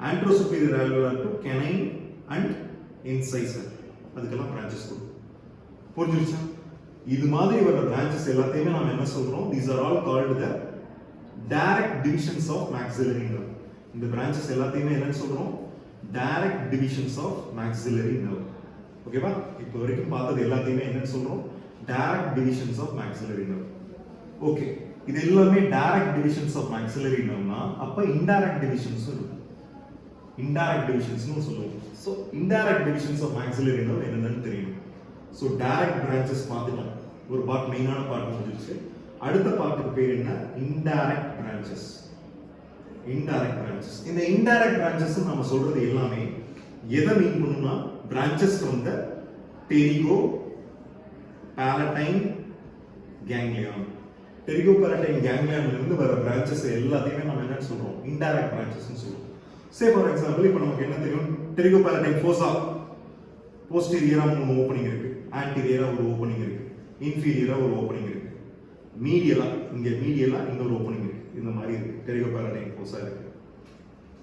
anterior superior alveolar to canine and incisor. அதுக்கெல்லாம் branches கொடுக்கும். புரிஞ்சிருச்சா? இது மாதிரி வர branches எல்லாத்தையுமே நாம என்ன சொல்றோம், these are all called the direct divisions of maxillary nerve. இந்த branches எல்லாத்தையுமே என்னன்னு சொல்றோம், direct divisions of maxillary nerve. ஓகேவா? இப்போ வரைக்கும் பார்த்தது எல்லாத்தையுமே என்னன்னு சொல்றோம்? Direct divisions of maxillary nerve. Okay, இது எல்லாமே டைரக்ட் டிவிஷன்ஸ் ஆஃப் maxillary nerveனா அப்ப இன்டைரக்ட் டிவிஷன்ஸ் இருக்கும். இன்டைரக்ட் டிவிஷன்ஸ்னு சொல்லுவோம். So indirect divisions of maxillary nerve என்னன்னு தெரியும். ஸோ டைரக்ட் பிரான்ச்சஸ் பார்த்துட்டோம். ஒரு பார்ட், மெயினான பார்ட் முடிஞ்சிருச்சு. அடுத்த பார்ட்டுக்கு பேர் என்ன? Indirect branches. Indirect branches. இந்த இன்டைரக்ட் பிரான்ச்சஸ் நம்ம சொல்றது எல்லாமே எதை மீன் பண்ணும்னா branches from the pterygopalatine ganglion. Pterygopalatine கேங்லியான்ல இருந்து வர பிரான்ச்சஸ் எல்லாத்தையுமே நம்ம என்ன சொல்றோம்? இன்டைரக்ட் பிரான்ச்சஸ்னு சொல்றோம். சே ஃபார் எக்ஸாம்பிள் இப்போ நமக்கு என்ன தெரியும்? டெரிகோ பேலட்டைன் ஃபோசா போஸ்டீரியரா 3 ஓப்பனிங் இருக்கு, ஆன்டீரியரா ஒரு ஓப்பனிங் இருக்கு, இன்ஃபீரியரா ஒரு ஓப்பனிங் இருக்கு, மீடியலா இங்க ஒரு ஓப்பனிங் இருக்கு. இந்த மாதிரி இருக்கு டெரிகோ பேலட்டைன் ஃபோசா இருக்கு.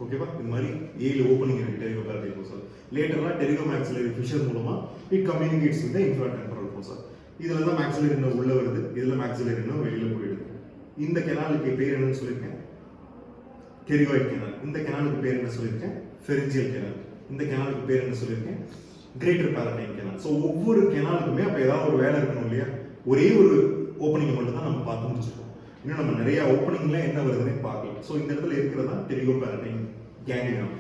ஓகேவா? இந்த மாதிரி 7 ஓப்பனிங் இருக்கு டெரிகோ பேலட்டைன் ஃபோசா. லேட்டரா டெரிகோ maxillary ஃபிஷர் மூலமா it communicates with the infratemporal fossa. இதுல தான் maxillary nerve உள்ள வருது, இதுல maxillary nerve வெளியில போயிடுது. இந்த கெனாலுக்கு பேர் என்னன்னு சொல்லிருக்கேன்? கெரிகாய்ட் கெனால். இந்த கெனாலுக்கு பேர் என்ன சொல்லிருக்கேன்? Pharyngeal canal. இந்த கெனாலுக்கு பேர் என்ன சொல்லிருக்கேன்? Greater palatine canal. ஸோ ஒவ்வொரு கெனாலுக்குமே அப்போ ஏதாவது ஒரு வேலை இருக்கணும் இல்லையா? ஒரே ஒரு ஓப்பனிங் மட்டும் தான் நம்ம பார்த்து முடிச்சிருக்கோம். இன்னும் நம்ம நிறைய ஓப்பனிங்ல என்ன வருதுன்னு பார்க்கலாம். ஸோ இந்த இடத்துல இருக்கிறதா டெரிகோ பேலட்டைன் கேங்லியான்.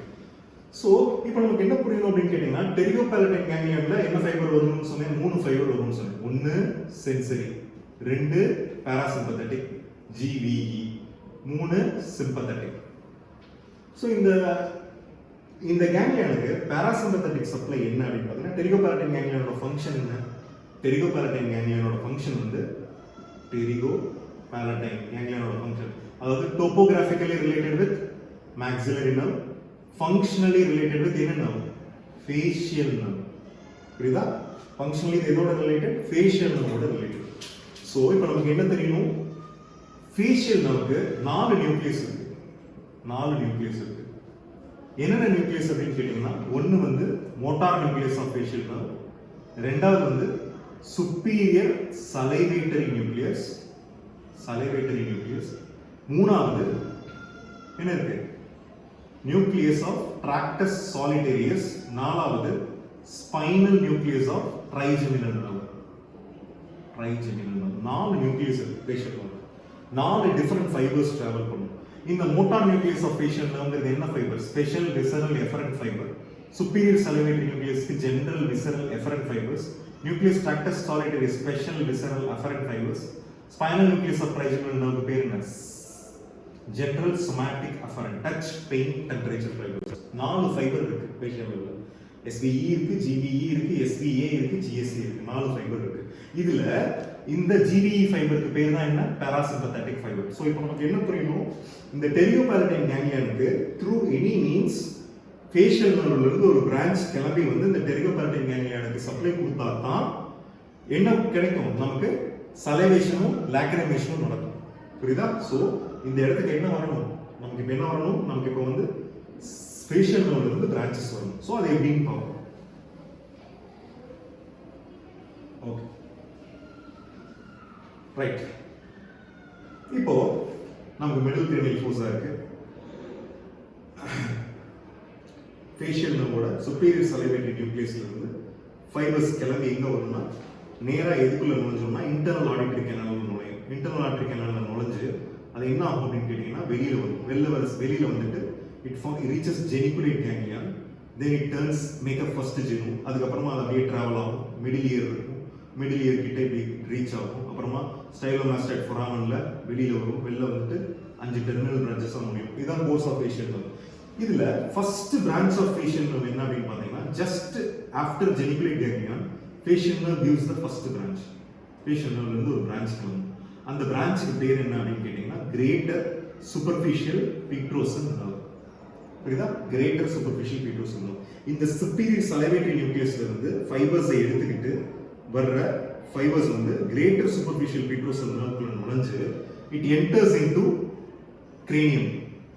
ஸோ இப்போ நமக்கு என்ன புரியணும் அப்படின்னு கேட்டீங்கன்னா, டெரிகோ பேலட்டைன் கேங்லியான்ல என்ன ஃபைபர் வரும்னு சொன்னேன்? 3 ஃபைபர் வரும்னு சொன்னேன். 1 sensory, 2 parasympathetic GVE, 3 sympathetic. So இந்த கேங்லியானுக்கு பாராசிம்பத்தட்டிக் சப்ளை என்ன அப்படின்னு பார்த்தீங்கன்னா, டெரிகோ பேலட்டைன் கேங்லியானோட ஃபங்க்ஷன் என்ன? டெரிகோ பேலட்டைன் கேங்லியானோட ஃபங்க்ஷன் வந்து டெரிகோ பேலட்டைன் கேங்லியானோட ஃபங்க்ஷன் அதாவது topographically related with maxillary nerve, functionally related with என்ன nerve? Facial nerve. புரியுதா? ஃபங்க்ஷனலி எதோட ரிலேட்டட்? ஃபேஷியல் nerveோட ரிலேட்டட். ஸோ இப்போ நமக்கு என்ன தெரியணும்? ஃபேஷியல் nerveக்கு 4 நியூக்ளியஸ் இருக்கு. 4 நியூக்ளியஸ் இருக்கு. என்னென்ன நியூக்ளியஸ் அப்படின்னு கேட்டீங்கன்னா, ஒன்று வந்து motor nucleus of facial nerve, ரெண்டாவது வந்து சுப்பீரியர் சலைவேட்டரி நியூக்ளியஸ், மூணாவது என்ன இருக்கு? நியூக்ளியஸ் ஆஃப் ட்ராக்டஸ் சாலிட்டேரியஸ், நாலாவது spinal nucleus of trigeminal nerve. 4 nucleus இருக்கு facial nerve. 4 different fibres travel பண்ணும். இந்த மோட்டார் நியூக்ளியஸ் ஆஃப் ஃபேஷியல் நர்வ்ங்கிறது என்ன fibre? Special visceral efferent fibre. Superior salivatory நியூக்ளியஸ்க்கு general visceral efferent fibres. Nucleus tractus solitarius special visceral efferent fibres. Spinal nucleus of trigeminal nerve பேர் என்ன? General somatic afferent touch pain temperature fibres. 4 fibre இருக்கு facial நர்வ்ல. SVE இருக்கு, GVE இருக்கு, SVA இருக்கு, GSA இருக்கு. 4 fibre இருக்கு. இதுல இந்த GVE ஃபைபருக்கு பேர் தான் என்ன? Parasympathetic fibre. சோ இப்போ நமக்கு என்ன புரியணும்? இந்த டெரிகோ பேலட்டைன் கேங்லியானுக்கு த்ரூ எனி மீன்ஸ் ஃபேஷியல் நர்வ்ல இருந்து ஒரு பிரான்ச் கிளம்பி வந்து இந்த டெரிகோ பேலட்டைன் கேங்லியானுக்கு சப்ளை கொடுத்தா தான் என்ன கிடைக்கும்? நமக்கு சலைவேஷனும் லாக்ரிமேஷனும் நடக்கும். புரியுதா? சோ இந்த இடத்துக்கு என்ன வரணும்? நமக்கு இப்போ என்ன வரணும்? நமக்கு இப்போ வந்து ஃபேஷியல் நர்வ்ல இருந்து பிரான்ச்சஸ் வரணும். சோ அது எப்படின்னு பார்ப்போம். Okay, right. இப்போ நமக்கு மிடில் கிரேனியல் ஃபோசா இருக்கு. ஃபேஷியல் நர்வோட சுப்பீரியர் சலைவேட்டரி நியூக்ளியஸ்ல இருந்து ஃபைபர்ஸ் கிளம்பி எங்க வரும்னா நேரா எதுக்குள்ள நுழைஞ்சோம்னா இன்டர்னல் ஆடிட்டரி கேனல்ல நுழையும். இன்டர்னல் ஆடிட்டரி கேனல்ல நுழைஞ்சு அது என்ன ஆகும் அப்படின்னு கேட்டீங்கன்னா வெளியில வரும். வெளியில வந்துட்டு it reaches geniculate ganglion, then it turns make a first genu. அதுக்கப்புறமா அது அப்படியே டிராவல் ஆகும். மிடில் இயர் இருக்கும். மிடில் இயர் கிட்ட இப்படி ரீச் ஆகும். அப்புறமா ஸ்டைலோமாஸ்டைட் ஃபொராமன்ல வெளியில வரும். வெளில வந்துட்டு 5 டெர்மினல் பிரான்ச்சஸா முடியும். இதுதான் கோர்ஸ் ஆஃப் ஃபேஷியல் நர்வ். இதுல first branch of facial nerve என்ன அப்படின்னு பாத்தீங்கன்னா, ஜஸ்ட் ஆஃப்டர் geniculate ganglion ஃபேஷியல் நர்வ் gives the first branch. Facial நர்வ்ல இருந்து ஒரு பிரான்ச் கிளம்பும். அந்த பிரான்ச்சுக்கு பேர் என்ன அப்படின்னு கேட்டீங்கன்னா கிரேட்டர் சூப்பர்ஃபிஷியல் பீட்ரோசல் நர்வ். புரியுதா? Greater superficial petrosal nerve. இந்த சுப்பீரியர் சலைவேட்டரி நியூக்ளியஸ்ல இருந்து ஃபைபர்ஸை எடுத்துக்கிட்டு வர்ற ஃபைபர்ஸ் வந்து கிரேட்டர் சூப்பர்ஃபிஷியல் பீட்ரோசல் நர்வ்க்குள்ள நுழைஞ்சு இட் என்டர்ஸ் இன்டு கிரேனியம்.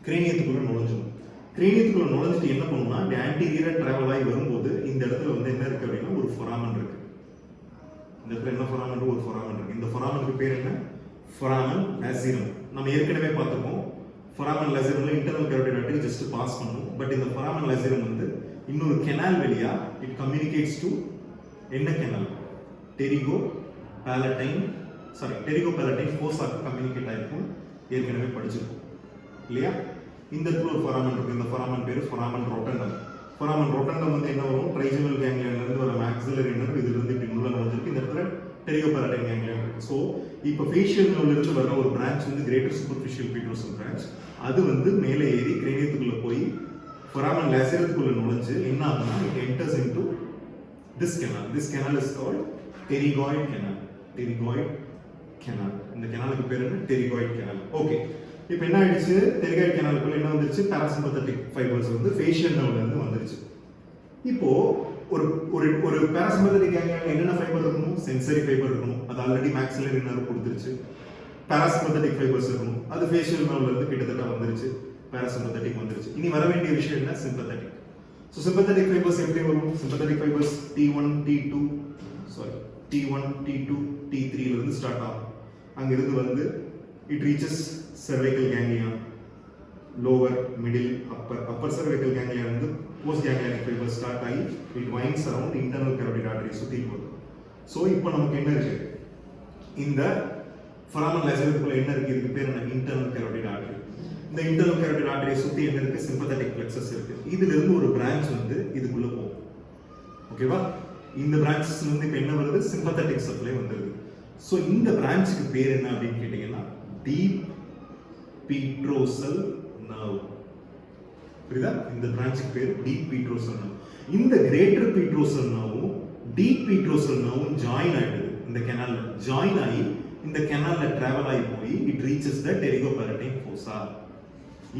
கிரேனியத்துக்குள்ள நுழைஞ்சிடும். கிரேனியத்துக்குள்ள நுழைஞ்சிட்டு என்ன பண்ணும்னா ஆன்டீரியரா டிராவல் ஆகி வரும்போது இந்த இடத்துல வந்து என்ன இருக்கு அப்படின்னா ஒரு ஃபொராமன் இருக்கு. இந்த இடத்துல என்ன ஃபொராமன்? ஒரு ஃபொராமன் இருக்கு. இந்த ஃபொராமனுக்கு பேர் என்ன? ஃபொராமன் மேசிரம். நம்ம ஏற்கனவே பார்த்துருக்கோம். foramen lacerum internal carotid artery just pass பண்ணும். பட் இந்த foramen lacerum வந்து இன்னொரு canal வழியா it communicates to என்ன canal? pterygopalatine fossa communicate ஆயிருக்கும். ஏற்கனவே படிச்சிருக்கோம் இல்லையா? இந்த இடத்துல ஒரு foramen இருக்கு. இந்த foramen பேரு foramen rotundum. foramen rotundum வந்து என்ன வரும்? trigeminal ganglion இருந்து வர maxillary nerve இதுல இருந்து இப்படி உள்ள நுழைஞ்சிருக்கு. இந்த இடத்துல pterygopalatine ganglion இருக்கு. ஸோ இப்போ facial nerve இருந்து வர ஒரு branch வந்து greater superficial petrosal branch. அது வந்து மேலே ஏறி craniumக்குள்ள போய் foramen lacerumக்குள்ள நுழைஞ்சு என்ன ஆகும்னா it enters into this canal. This canal is called pterygoid canal. pterygoid canal. இந்த canalக்கு பேர் என்ன? pterygoid canal. ஓகே. இப்போ என்ன ஆயிடுச்சு? pterygoid canalக்குள்ள என்ன வந்துருச்சு? parasympathetic fibers வந்து facial nerveல இருந்து வந்துருச்சு. இப்போ ஒரு ஒரு ஒரு parasympathetic ganglion என்னென்ன ஃபைபர் இருக்கணும்? சென்சரி ஃபைபர் இருக்கணும். அது ஆல்ரெடி maxillary nerve கொடுத்துருச்சு. parasympathetic fibers இருக்கணும். அது facial nerveல இருந்து கிட்டத்தட்ட வந்துருச்சு. parasympathetic வந்துருச்சு. இனி வர வேண்டிய விஷயம் என்ன? sympathetic. So sympathetic fibers எப்படி வரும்? sympathetic fibers T1, T2 T3 ல இருந்து ஸ்டார்ட் ஆகும். அங்க இருந்து வந்து it reaches cervical ganglia, lower, middle, upper cervical ganglia வந்து post ganglionic fibers ஸ்டார்ட் ஆகி it winds around internal carotid artery சுத்தி போகுது. So இப்போ நமக்கு என்ன இருக்கு? இந்த foramen lacerumக்குள்ள என்ன இருக்கு? இதுக்கு பேர் என்ன? internal carotid artery. இந்த internal carotid artery சுத்தி என்ன இருக்கு? sympathetic plexus இருக்கு. இதுல இருந்து ஒரு branch வந்து இதுக்குள்ள போகும். ஓகேவா? இந்த branches வந்து இப்போ என்ன வருது? sympathetic supply வந்துருது. So இந்த branchக்கு பேர் என்ன அப்படின்னு கேட்டீங்கன்னா deep petrosal nerve. புரியுதா? இந்த branchக்கு பேர் deep petrosal nerve. இந்த greater petrosal nerve deep petrosal nerve join ஆயிடுது. இந்த canalல join ஆகி இந்த canalல travel ஆகி போய் it reaches the pterygopalatine fossa.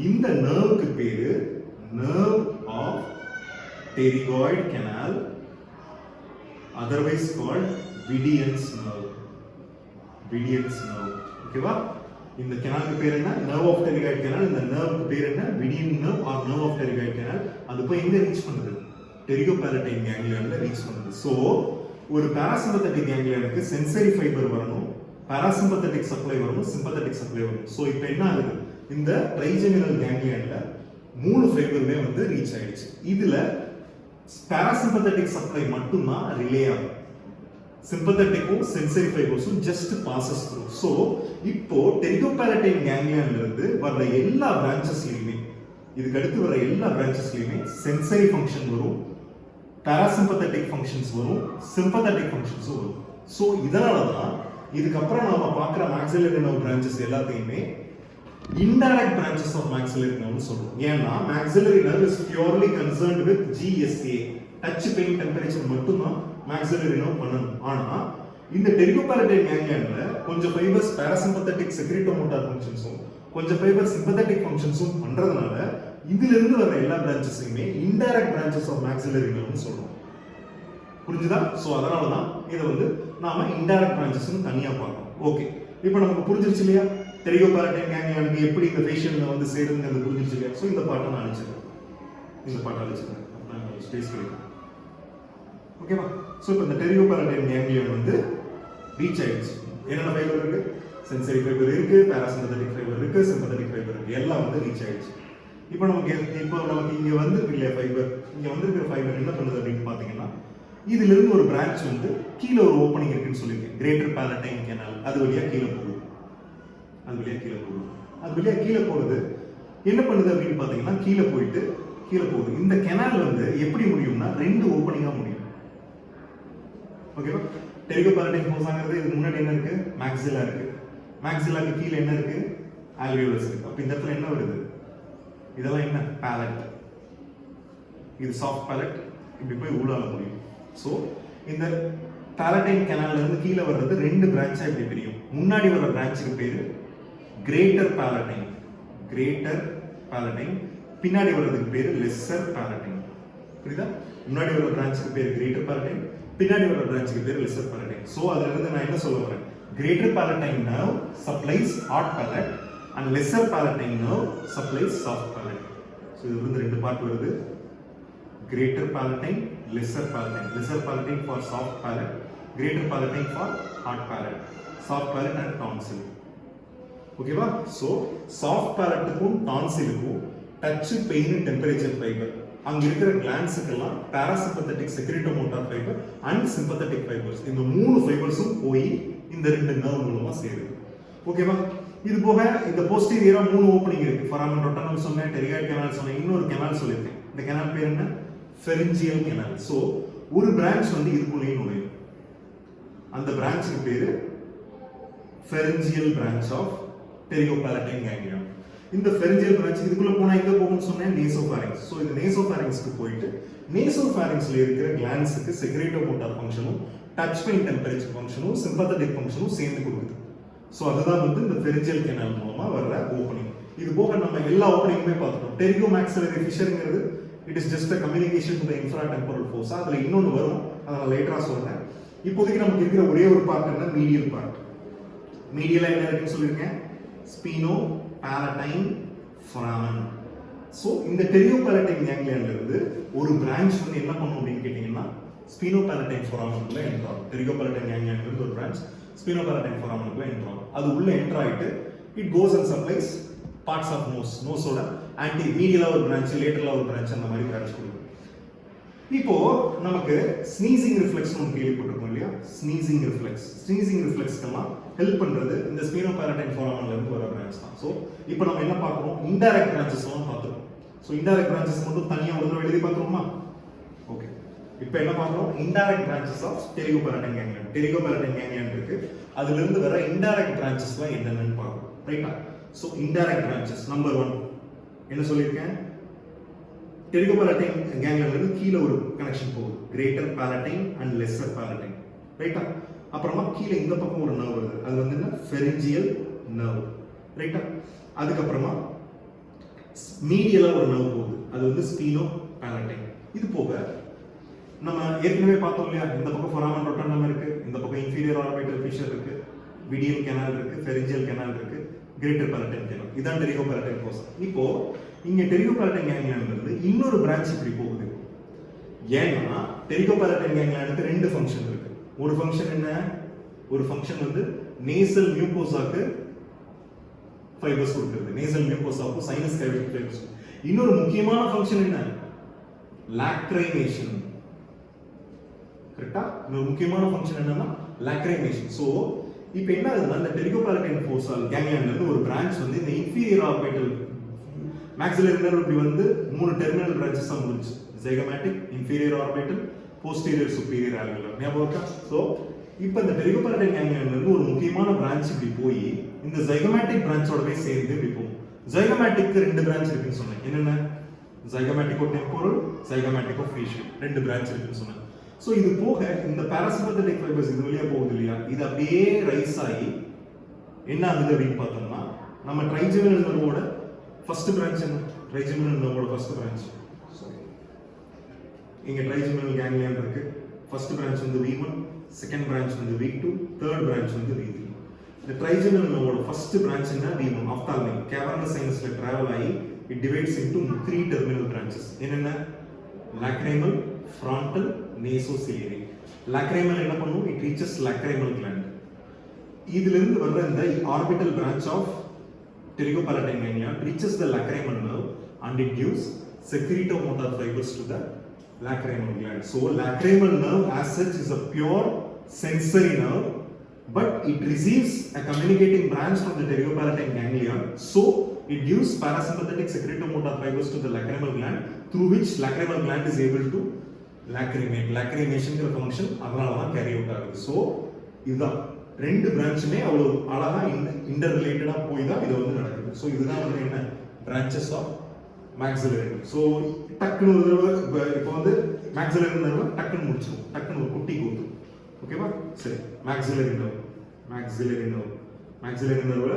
இந்த nerveக்கு பேரு nerve of pterygoid canal, otherwise called Vidian's nerve. Vidian's nerve. ஓகேவா? இந்த canalக்கு பேர் என்ன? nerve of pterygoid canal. இந்த nerveக்கு பேர் என்ன? Vidian nerve or nerve of pterygoid canal. அது போய் எங்க ரீச் பண்ணுது? pterygopalatine ganglionல ரீச் பண்ணுது. சோ ஒரு parasympathetic ganglionக்கு sensory fiber வரணும், parasympathetic supply வரணும், sympathetic supply வரணும். சோ இப்போ என்ன ஆகுது? இந்த trigeminal ganglionல மூணு ஃபைபருமே வந்து ரீச் ஆயிடுச்சு. இதுல parasympathetic supply மட்டும் தான் ரிலே ஆகும். sympatheticum sensory fibersum just passes through. So இப்போ pterygopalatine ganglionல இருந்து வர எல்லா branchesலயுமே இதுக்கு அடுத்து வர எல்லா branchesலயுமே sensory function வரும், parasympathetic functions வரும், sympathetic functions வரும். So இதனால தான் இதுக்கு அப்புறம் நாம பார்க்குற maxillary nerve branches எல்லாத்தையுமே indirect branches of maxillary nerve சொல்றோம். ஏன்னா maxillary nerve is purely concerned with GSA, touch pain temperature மட்டும் தான் maxillary nerve பண்ணணும். ஆனா இந்த pterygopalatine ganglionல கொஞ்சம் ஃபைபர்ஸ் parasympathetic secretomotor functionsம் கொஞ்சம் ஃபைபர் sympathetic functionsம் பண்றதுனால இதுல இருந்து வர எல்லா branchesயுமே indirect branches of maxillary nerve சொல்றோம். புரிஞ்சுதா? சோ அதனால தான் இத வந்து நாம indirect branches னு தனியா பார்க்கறோம். ஓகே. இப்போ நமக்கு புரிஞ்சிருச்சு இல்லையா? pterygopalatine ganglionக்கு எப்படி இந்த ஃபேஷியல்ல வந்து சேருதுங்கிறது புரிஞ்சிருச்சு இல்லையா? சோ இந்த பாட்டை நான் அழிச்சிடுறேன். இந்த பாட்டை அழிச்சிடுறேன். நான் ஸ்பேஸ் கிடைக்கும். ஓகேவா? சோ இப்போ இந்த pterygopalatine ganglion வந்து ரீச் ஆயிடுச்சு. என்னென்ன ஃபைபர் இருக்கு? சென்சரி ஃபைபர் இருக்கு, parasympathetic ஃபைபர் இருக்கு, sympathetic ஃபைபர் இருக்கு. எல்லாம் வந்து ரீச் ஆயிடுச்சு. இப்போ நமக்கு இங்க வந்து இல்ல ஃபைபர், இங்க வந்திருக்கிற ஃபைபர் என்ன பண்ணுது அப்படின்னு பாத்தீங்கன்னா இதுல இருந்து ஒரு பிரான்ச் வந்து கீழ ஒரு ஓபனிங் இருக்குன்னு சொல்லிருக்கேன். Greater palatine canal. அது வழியா கீழ போகுது. அது வழியா கீழ போகுது. என்ன பண்ணுது அப்படின்னு பாத்தீங்கன்னா கீழ போகுது. இந்த canal வந்து எப்படி முடியும்னா ரெண்டு ஓபனிங்கா முடியும். ஓகேவா? pterygopalatine fossa-ங்கிறது இதுக்கு முன்னாடி என்ன இருக்கு? maxilla இருக்கு. maxilla-க்கு கீழ என்ன இருக்கு? alveolus இருக்கு. அப்ப இந்த இடத்துல என்ன வருது? இதெல்லாம் என்ன? palate. இது soft palate. இப்படி போய் உள்ளால முடியும். சோ இந்த palatine canal-ல இருந்து கீழ வர்றது ரெண்டு பிரான்ச்சா இப்படி பிரியும். முன்னாடி வர பிரான்ச்சுக்கு பேரு greater palatine. பின்னாடி வர்றதுக்கு பேரு lesser palatine. புரியுதா? முன்னாடி வர பிரான்ச்சுக்கு பேரு greater palatine, பின்னாடி வர பிரான்ச்சுக்கு பேரு lesser palatine. சோ அதுல இருந்து நான் என்ன சொல்ல வரேன்? greater palatine nerve supplies hard palate and lesser palatine nerve supplies soft palate. So இதுல இருந்து ரெண்டு பார்ட் வருது. greater palatine, lesser palatine for soft palate, greater palatine for hard palate, soft palate and tonsil. ஓகேவா? So soft பேலட்டுக்கும் டான்சிலுக்கும் touch, pain, temperature fibre, அங்க இருக்கிற கிளான்ஸுக்கெல்லாம் parasympathetic secretomotor fibre and sympathetic fibres, இந்த 3 ஃபைபர்ஸும் போய் இந்த 2 நர்வ் மூலமா சேருது. ஓகேவா? இது போக இந்த போஸ்டீரியரா 3 ஓப்பனிங் இருக்கு. ஃபொராமன் ரொட்டனம் சொன்னேன், டெரிகாய்ட் கெனால் சொன்னேன், இன்னொரு கெனால் சொல்லியிருக்கேன். இந்த கெனால் பேர் என்ன? Pharyngeal canal. ஸோ ஒரு பிரான்ச் வந்து இதுக்குள்ளேயும் நுழையும். அந்த பிரான்ச்சுக்கு பேரு ஃபெரிஞ்சியல் பிரான்ச் ஆஃப் டெரிகோபாலடைன் கேங்லியா. இந்த ஃபெரிஞ்சியல் பிரான்ச் இதுக்குள்ள போனா எங்க போகும்னு சொன்னேன்? நேசோஃபாரிங்ஸ். ஸோ இந்த நேசோஃபாரிங்ஸ்க்கு போயிட்டு நேசோஃபாரிங்ஸ்ல இருக்கிற கிளான்ஸுக்கு செக்ரேட்டோமோட்டார் ஃபங்க்ஷனும் டச் பெயின் டெம்பரேச்சர் ஃபங்க்ஷனும் சிம்பத்தட்டிக் ஃபங்க்ஷனும் சேர்ந்து கொடுக்குது. ஸோ அதுதான் வந்து இந்த ஃபெரிஞ்சியல் கெனால் மூலமா வர்ற ஓப்பனிங். இது போக நம்ம எல்லா ஓப்பனிங்குமே பார்த்துட்டோம். டெரிகோ மேக்ஸிலரி ஃபிஷருங்கிறது it is just a communication to the infratemporal fossa. அதுல இன்னொன்று வரும், அதை நான் லேட்டரா சொல்றேன். இப்போதைக்கு நமக்கு இருக்கிற ஒரே ஒரு பார்ட் என்ன? Medial part. மீடியலா என்ன இருக்குன்னு சொல்லிருக்கேன்? Spheno பாலடைன் foramen. ஸோ இந்த டெரிகோபாலடைன் கேங்லியான்ல இருந்து ஒரு பிரான்ச் வந்து என்ன பண்ணும் அப்படின்னு கேட்டீங்கன்னா ஸ்பீனோ பாலடைன் ஃபொராமனுக்குள்ள என்ட்ரு ஆகும். டெரிகோபாலடைன் கேங்லியான்ல இருந்து ஒரு பிரான்ச் ஸ்பீனோ பாலடைன் ஃபொராமனுக்குள்ள என்ட்ரு ஆகும். அது உள்ள என்ட்ரு ஆயிட்டு it goes and supplies parts of நோஸோட ஆன்டி மீடியலா ஒரு பிரான்ச், லேட்டரலா ஒரு பிரான்ச், அந்த மாதிரி பிரான்ச் கொடுக்கும். இப்போ நமக்கு ஸ்னீசிங் ரிஃப்ளெக்ஸ் ஒன்று கேள்விப்பட்டிருக்கோம் இல்லையா? ஸ்னீசிங் ரிஃப்ளெக்ஸ்க்கெல்லாம் ஹெல்ப் பண்றது இந்த ஸ்பீனோ பாலடைன் ஃபொராமன்ல இருந்து வர பிரான்ச் தான். ஸோ இப்போ நம்ம என்ன பார்க்குறோம்? இன்டைரக்ட் பிரான்ச்சஸ் எல்லாம் பார்த்துருக்கோம். ஸோ இன்டைரக்ட் பிரான்ச்சஸ் மட்டும் தனியா ஒரு தடவை எழுதி பார்த்துருவோமா? ஓகே. இப்போ என்ன பார்க்குறோம்? Indirect branches of pterygopalatine ganglion. Pterygopalatine ganglion இருக்கு, அதுல இருந்து வர இன்டைரக்ட் பிரான்ச்சஸ்லாம் என்னென்னு பார்க்கணும். ரைட்டா? ஸோ இன்டைரக்ட் பிரான்ச்சஸ் நம்பர் 1 என்ன சொல்லியிருக்கேன்? டெரிகோபாலடைன் கேங்லியான்ல இருந்து கீழே ஒரு கனெக்ஷன் போகுது, கிரேட்டர் பாலடைன் அண்ட் லெஸ்ஸர் பாலடைன். ரைட்டா? அப்புறமா கீழே இந்த பக்கம் ஒரு நர்வ் வருது, அது வந்து என்ன? Pharyngeal nerve. ரைட்டா? அதுக்கப்புறமா மீடியலா ஒரு நர்வ் போகுது, அது வந்து ஸ்பீனோ பாலடைன். இது போக நம்ம ஏற்கனவே பார்த்தோம் இல்லையா? இந்த பக்கம் ஃபொராமன் ரொட்டனம் இருக்கு, இந்த பக்கம் இன்ஃபீரியர் ஆர்பிட்டல் ஃபிஷர் இருக்கு, விடியல் கெனால் இருக்கு, ஃபெரிஞ்சியல் கெனால் இருக்கு, கிரேட்டர் பாலடைன் கெனால். இதான் டெரிகோபாலடைன் ப்ரோசஸ். இப்போ இங்க டெரிகோபாலடைன் கேங்லியான்ல இருந்து இன்னொரு பிரான்ச் இப்படி போகுது. ஏன்னா டெரிகோபாலடைன் கேங்லியானுக்கு 2 ஃபங்க்ஷன் இருக்கு. ஒரு ஃபங்க்ஷன் என்ன? ஒரு ஃபங்க்ஷன் வந்து நேசல் மியூகோசாக்கு ஃபைபர்ஸ் கொடுக்கிறது, நேசல் மியூகோசாக்கு சைனஸ் கேவிட்டி ஃபைபர்ஸ். இன்னொரு முக்கியமான ஃபங்க்ஷன் என்ன? லாக்ரைமேஷன். கரெக்ட்டா? இன்னொரு முக்கியமான ஃபங்க்ஷன் என்னன்னா லாக்ரைமேஷன். சோ இப்போ என்ன ஆகுதுன்னா இந்த டெரிகோபாலடைன் ஃபோர்ஸால் கேங்லியான்ல இருந்து ஒரு பிரான்ச் வந்து இந்த இன்ஃபீரியர் ஆர்பிட்டல் மேக்ஸிலரி நர்வ் இப்படி வந்து 3 டெர்மினல் பிரான்ச்சஸ் தான் முடிஞ்சு. Zygomatic, inferior orbital, posterior superior alveolar. ஞாபகம் இருக்கா? சோ இப்போ இந்த டெரிகோபாலடைன் கேங்லியான்ல இருந்து ஒரு முக்கியமான பிரான்ச் இப்படி போய் இந்த ஜைகோமேட்டிக் பிரான்ச்சோடவே சேர்ந்து இப்படி போகும். ஜைகோமேட்டிக்கு 2 பிரான்ச் இருக்குன்னு சொன்னேன். என்னென்ன? ஜைகோமேட்டிகோ டெம்போரல், ஜைகோமேட்டிகோ ஃபேஷியல், 2 பிரான்ச் இருக்குன்னு சொன்னேன். சோ இது போக இந்த பாராசிம்பத்தட்டிக் ஃபைபர்ஸ் இது வழியா போகுது இல்லையா? இது அப்படியே ரைஸ் ஆகி என்ன ஆகுது அப்படின்னு பார்த்தோம்னா நம்ம ட்ரைஜெமினல் நர்வோட ஃபர்ஸ்ட் பிரான்ச் என்ன? ட்ரைஜெமினல் நர்வோட ஃபர்ஸ்ட் பிரான்ச். இங்க ட்ரைஜெமினல் கேங்லியான் இருக்கு. ஃபர்ஸ்ட் பிரான்ச் வந்து V1, செகண்ட் பிரான்ச் வந்து V2, தேர்ட் பிரான்ச் வந்து V3. இந்த ட்ரைஜெமினல் நர்வோட ஃபர்ஸ்ட் பிரான்ச் என்ன? V1 ஆப்தால்மிக் கேவர்னஸ் சைனஸ்ல டிராவல் ஆகி it divides into 3 terminal branches. என்னென்ன? Lacrimal, frontal, nasociliary. லாக்ரைமல் என்ன பண்ணும்? It reaches lacrimal gland. இதுல இருந்து வர்ற இந்த orbital branch of pterygopalatine ganglion reaches the lacrimal nerve and it gives secretomotor fibers to the lacrimal gland. So lacrimal nerve as such is a pure sensory nerve, but it receives a communicating branch from the pterygopalatine ganglion. So it gives parasympathetic secretomotor fibers to the lacrimal gland, through which lacrimal gland is able to lacrimate. Lacrimation is a function அதனால தான் carry out ஆகுது. So இதுதான் 2 பிரான்ச்சுமே அவ்வளவு அழகா inter ரிலேட்டடா போய் தான் இது வந்து நடக்குது. ஸோ இதுதான் வந்து என்ன? Branches of maxillary nerve. So டக்குன்னு ஒரு தடவை இப்போ வந்து மேக்ஸிலரி நர்வ் டக்குன்னு முடிச்சிடும், டக்குன்னு ஒரு குட்டி கூத்து. ஓகேவா? சரி, மேக்ஸிலரி நர்வ். மேக்ஸிலரி நர்வ்ல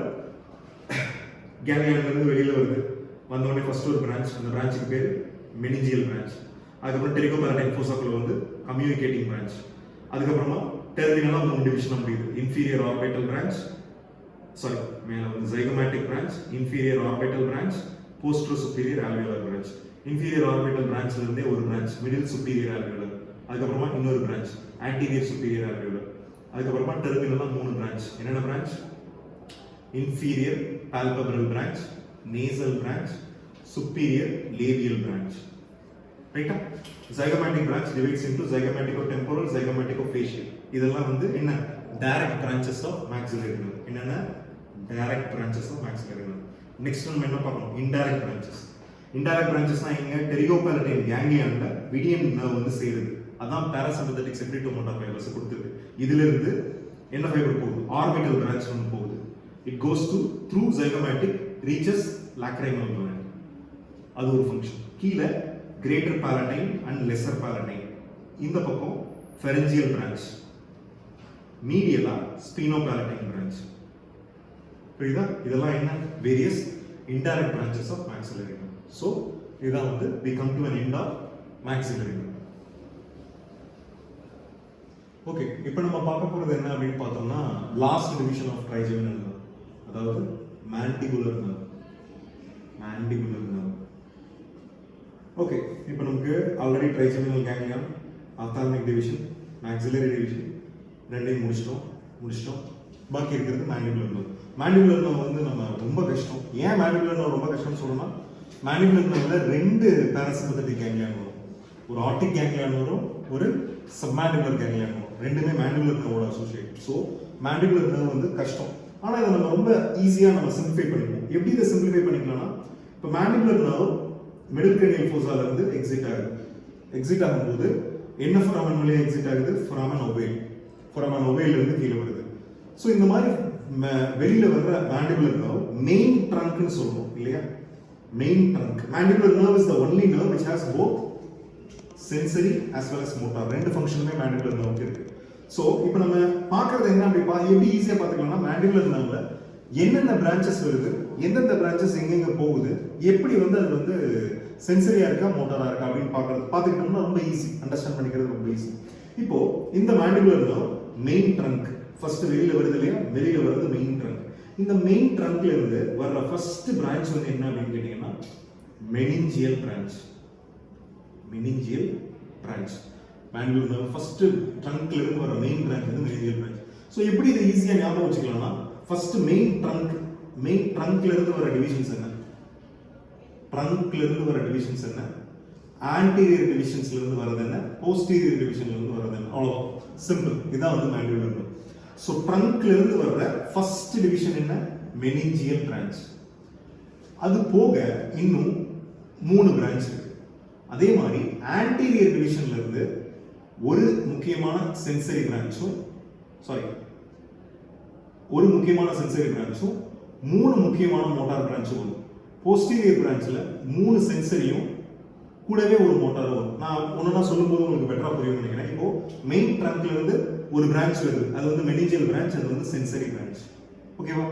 கேங்லியான்ல இருந்து வெளியில வருது. வந்த உடனே ஃபர்ஸ்ட் ஒரு பிரான்ச், அந்த பிரான்ச்சுக்கு பேர் மெனிஞ்சியல் பிரான்ச். அதுக்கப்புறம் டெரிகோபாலடைன் ஃபோசாக்குள்ள வந்து கம்யூனிகேட்டிங் பிரான்ச். அதுக்கப்புறமா டெர்மினலா 3 டிவிஷனா முடியுது. இன்ஃபீரியர் ஆர்பிட்டல் பிரான்ச், மேல வந்து zygomatic branch, inferior orbital branch, posterosuperior alveolar branch. Inferior orbital பிரான்ச்ல இருந்தே ஒரு பிரான்ச் மிடில் சுப்பீரியர் ஆல்வியோலர். அதுக்கப்புறமா இன்னொரு பிரான்ச் ஆன்டீரியர் சுப்பீரியர் ஆல்வியோலர். அதுக்கப்புறமா டெர்மினலா 3 பிரான்ச். என்னென்ன branch? inferior palpebral branch, nasal branch, superior labial branch. Right? Zygomatic branch divides into zygomatico-temporal, zygomatico-facial. இதெல்லாம் வந்து என்ன direct branches of maxillary nerve. என்னென்ன direct branches of maxillary nerve. Next நம்ம என்ன பார்க்கணும்? Indirect branches. Indirect branches னா எங்க pterygopalatine ganglionல median nerve வந்து சேருது. அதான் parasympathetic secretomotor fibers கொடுத்திருக்கு. இதில இருந்து என்ன ஃபைபர் போகுது? Orbital branch ஒன்று போகுது. It goes to through zygomatic reaches lacrimal gland. அது ஒரு ஃபங்க்ஷன். கீழ greater palatine and lesser palatine. இந்த பக்கம் pharyngeal branch. மீடியலா ஸ்பீனோபாலடைன் branch. புரியுதா? இதெல்லாம் என்ன? Various indirect branches of maxillary nerve. So இதான் வந்து we come to an end of maxillary nerve. Okay, இப்போ நம்ம பார்க்க போறது என்ன அப்படின்னு பார்த்தோம்னா last division of trigeminal nerve, அதாவது mandibular nerve. mandibular nerve. Okay, இப்போ நமக்கு already trigeminal ganglion, ophthalmic division, maxillary division ரெண்டையும் முடிச்சிட்டோம். பாக்கி இருக்கிறது mandibular nerve. mandibular nerve வந்து நம்ம ரொம்ப கஷ்டம். ஏன் mandibular nerve ரொம்ப கஷ்டம்னு சொல்றோம்னா mandibular nerveல ரெண்டு parasympathetic ganglion வரும். ஒரு optic ganglion வரும், ஒரு submandibular ganglion வரும். ரெண்டுமே mandibular nerve associate. So mandibular nerve வந்து கஷ்டம். ஆனா இதை நம்ம ரொம்ப ஈஸியா நம்ம சிம்பிளிஃபை பண்ணிப்போம். எப்படி இதை சிம்பிளிஃபை பண்ணிக்கலாம்னா இப்போ mandibular nerve middle cranial fossa ல இருந்து எக்ஸிட் ஆகும்போது என்ன foramen வழியா எக்ஸிட் ஆகுது? foramen ovale. foramen ovale இருந்து கீழே வருது. ஸோ இந்த மாதிரி வெளியில வர்ற mandibular nerve மெயின் ட்ரங்க்னு சொல்றோம் இல்லையா? Main trunk. mandibular nerve is the only nerve which has both sensory as well as motor. ரெண்டு ஃபங்க்ஷனுமே mandibular nerve இருக்கு. ஸோ இப்போ நம்ம பார்க்கறது என்ன எப்படி ஈஸியா பார்த்துக்கலாம்னா mandibular nerveல என்னென்ன பிரான்ச்சஸ் வருது, எந்தெந்த பிரான்ச்சஸ் எங்கெங்க போகுது, எப்படி வந்து அது வந்து சென்சரியா இருக்கா மோட்டாரா இருக்கா அப்படின்னு பார்த்துக்கிட்டோம்னா ரொம்ப ஈஸி, அண்டர்ஸ்டாண்ட் பண்ணிக்கிறது ரொம்ப ஈஸி. இப்போ இந்த mandibular nerve main trunk first வெளியில வருது இல்லையா? வெளியில வருது மெயின் ட்ரங்க். இந்த மெயின் ட்ரங்க்ல இருந்து வர்ற ஃபர்ஸ்ட் பிரான்ச் வந்து என்ன அப்படின்னு கேட்டீங்கன்னா meningeal branch. Meningeal branch. mandibular nerve first ட்ரங்க்ல இருந்து வர மெயின் பிரான்ச் வந்து மெனிஞ்சியல் பிரான்ச். ஸோ எப்படி இதை ஈஸியா ஞாபகம் வச்சுக்கலாம்னா ஃபர்ஸ்ட் மெயின் ட்ரங்க்ல இருந்து வர டிவிஷன்ஸ் என்ன? ட்ரங்க்ல இருந்து வர டிவிஷன்ஸ் என்ன? ஆன்டீரியர் டிவிஷன்ஸ்ல இருந்து வரது என்ன? போஸ்டீரியர் டிவிஷன்ல இருந்து வரது என்ன? அவ்வளவுதான், சிம்பிள். இதான் வந்து mandibular nerve. ஸோ ட்ரங்க்ல இருந்து வர்ற ஃபர்ஸ்ட் டிவிஷன் என்ன? Meningeal branch. அது போக இன்னும் 3 பிரான்ச் இருக்கு. அதே மாதிரி ஆன்டீரியர் டிவிஷன்ல இருந்து ஒரு முக்கியமான சென்சரி பிரான்ச்சும் ஒரு முக்கியமான சென்சரி பிரான்ச்சும் 3 முக்கியமான மோட்டார் பிரான்ச்சும் வரும். போஸ்டீரியர் பிரான்ச்ல 3 சென்சரியும் கூடவே ஒரு மோட்டார் வரும். நான் ஒன்னொன்னா சொல்லும்போது உங்களுக்கு பெட்டரா புரியும் நினைக்கிறேன். இப்போ மெயின் ட்ரங்க்ல இருந்து ஒரு பிரான்ச் வருது, அது வந்து மெனிஞ்சியல் பிரான்ச், அது வந்து சென்சரி பிரான்ச். ஓகேவா?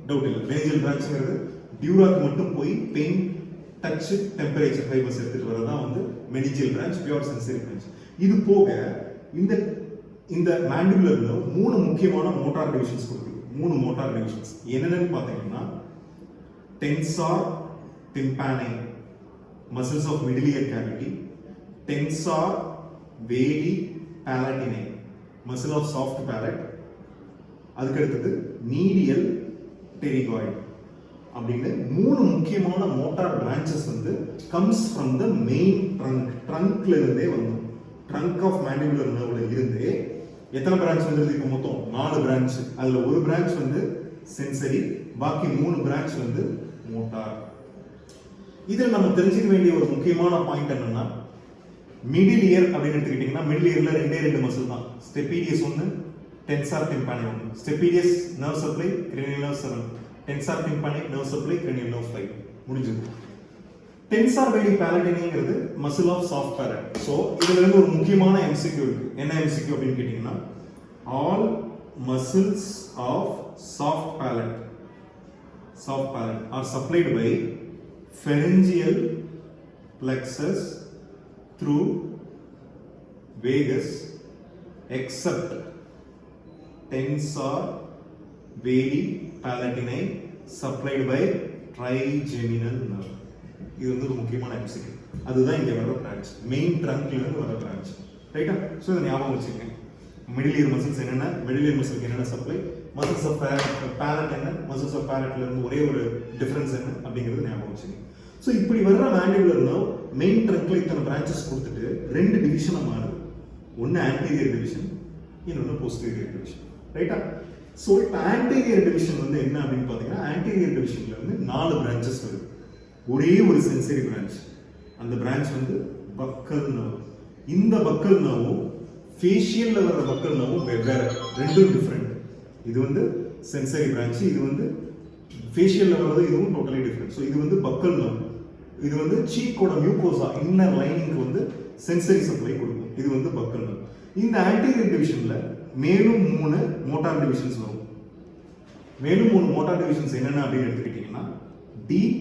டவுட் இல்லை. மெனிஞ்சியல் பிரான்ச்ங்கிறது டியூராக்கு மட்டும் போய் பெயின், டச், டெம்பரேச்சர் ஃபைபர்ஸ் எடுத்துட்டு வரதான் வந்து meningeal branch, pure sensory branch. இது போக இந்த mandibular nerve 3 முக்கியமான மோட்டார் டிவிஷன்ஸ் கொடுக்குது. 3 மோட்டார் டிவிஷன்ஸ் என்னென்னு பார்த்தீங்கன்னா tensor tympani, muscles of middle ear cavity, tensor veli palatini, muscle of soft palate, அதுக்கு அடுத்தது medial pterygoid. அப்படின்னு 3 முக்கியமான மோட்டார் பிரான்ச்சஸ் வந்து comes from the main trunk. ட்ரங்க்ல இருந்தே வந்து ட்ரங்க் ஆஃப் mandibular nerveல இருந்தே எத்தனை பிரான்ச் வந்திருக்கு? இப்போ மொத்தம் 4 பிரான்ச். அதுல ஒரு பிரான்ச் வந்து சென்சரி, பாக்கி 3 பிரான்ச் வந்து மோட்டார். இதில் நம்ம தெரிஞ்சுக்க வேண்டிய ஒரு முக்கியமான பாயிண்ட் என்னன்னா மிடில் இயர் அப்படின்னு எடுத்துக்கிட்டீங்கன்னா மிடில் இயர்ல 2 மசில் தான். ஸ்டெபீடியஸ் ஒன்று, டென்சார் tympani ஒன்று. Stapedius nerve supply, cranial nerve 7. Tensor tympani nerve supply, cranial nerve 5. முடிஞ்சது. டென்சார் வேலி பாலட்டினிங்கிறது muscle of soft palate. So இதுல இருந்து ஒரு முக்கியமான எம்சிக்யூ இருக்கு. என்ன எம்சிக்யூ அப்படின்னு கேட்டீங்கன்னா all muscles of soft palate are supplied by pharyngeal plexus through vagus except tensor veli palatini supplied by trigeminal nerve. இது வந்து ஒரு முக்கியமான எம்சிக்யூ. அதுதான் இங்க வர பிரான்ச், மெயின் ட்ரங்க்ல இருந்து வர பிரான்ச். ரைட்டா? ஸோ இதை ஞாபகம் வச்சுக்கோங்க. மிடில் இயர் மசில்ஸ் என்னென்ன, மிடில் இயர் மசிலுக்கு என்னென்ன சப்ளை, மசில்ஸ் ஆஃப் பேலட் என்ன, மசில்ஸ் ஆஃப் பேலட்ல இருந்து ஒரே ஒரு டிஃபரன்ஸ் என்ன அப்படிங்கிறது ஞாபகம் வச்சுக்கோங்க. ஸோ இப்படி வர்ற மேண்டிபுலர் நர்வ் மெயின் ட்ரங்க்ல இத்தனை பிரான்ச்சஸ் கொடுத்துட்டு 2 டிவிஷனாக மாறுது. ஒன்று ஆன்டீரியர் டிவிஷன், இன்னொன்று போஸ்டீரியர் டிவிஷன். ரைட்டா? ஸோ இப்போ ஆன்டீரியர் டிவிஷன் வந்து என்ன அப்படின்னு பார்த்தீங்கன்னா, ஆன்டீரியர் டிவிஷன்ல இருந்து 4 பிரான்ச்சஸ் வருது. ஒரே ஒரு சென்சரி பிரான்ச். அந்த பிரான்ச் வந்து பக்கல் நர்வ். இந்த பக்கல் நர்வும் ஃபேஷியல்ல வர்ற பக்கல் நர்வும் வெவ்வேறு, ரெண்டும் டிஃப்ரெண்ட். இது வந்து சென்சரி பிரான்ச், இது வந்து ஃபேஷியல்ல வர்றது இதுவும் டோட்டலி டிஃப்ரெண்ட். ஸோ இது வந்து பக்கல் நர்வ். இது வந்து சீக்கோட மியூகோசா இன்னர் லைனிங்க்கு வந்து சென்சரி சப்ளை கொடுக்கும். இது வந்து பக்கல் நர்வ். இந்த ஆன்டீரியர் டிவிஷன்ல மேலும் 3 மோட்டார் டிவிஷன்ஸ் வரும். மேலும் 3 மோட்டார் டிவிஷன்ஸ் என்னென்ன அப்படின்னு எடுத்துக்கிட்டீங்கன்னா, டீப்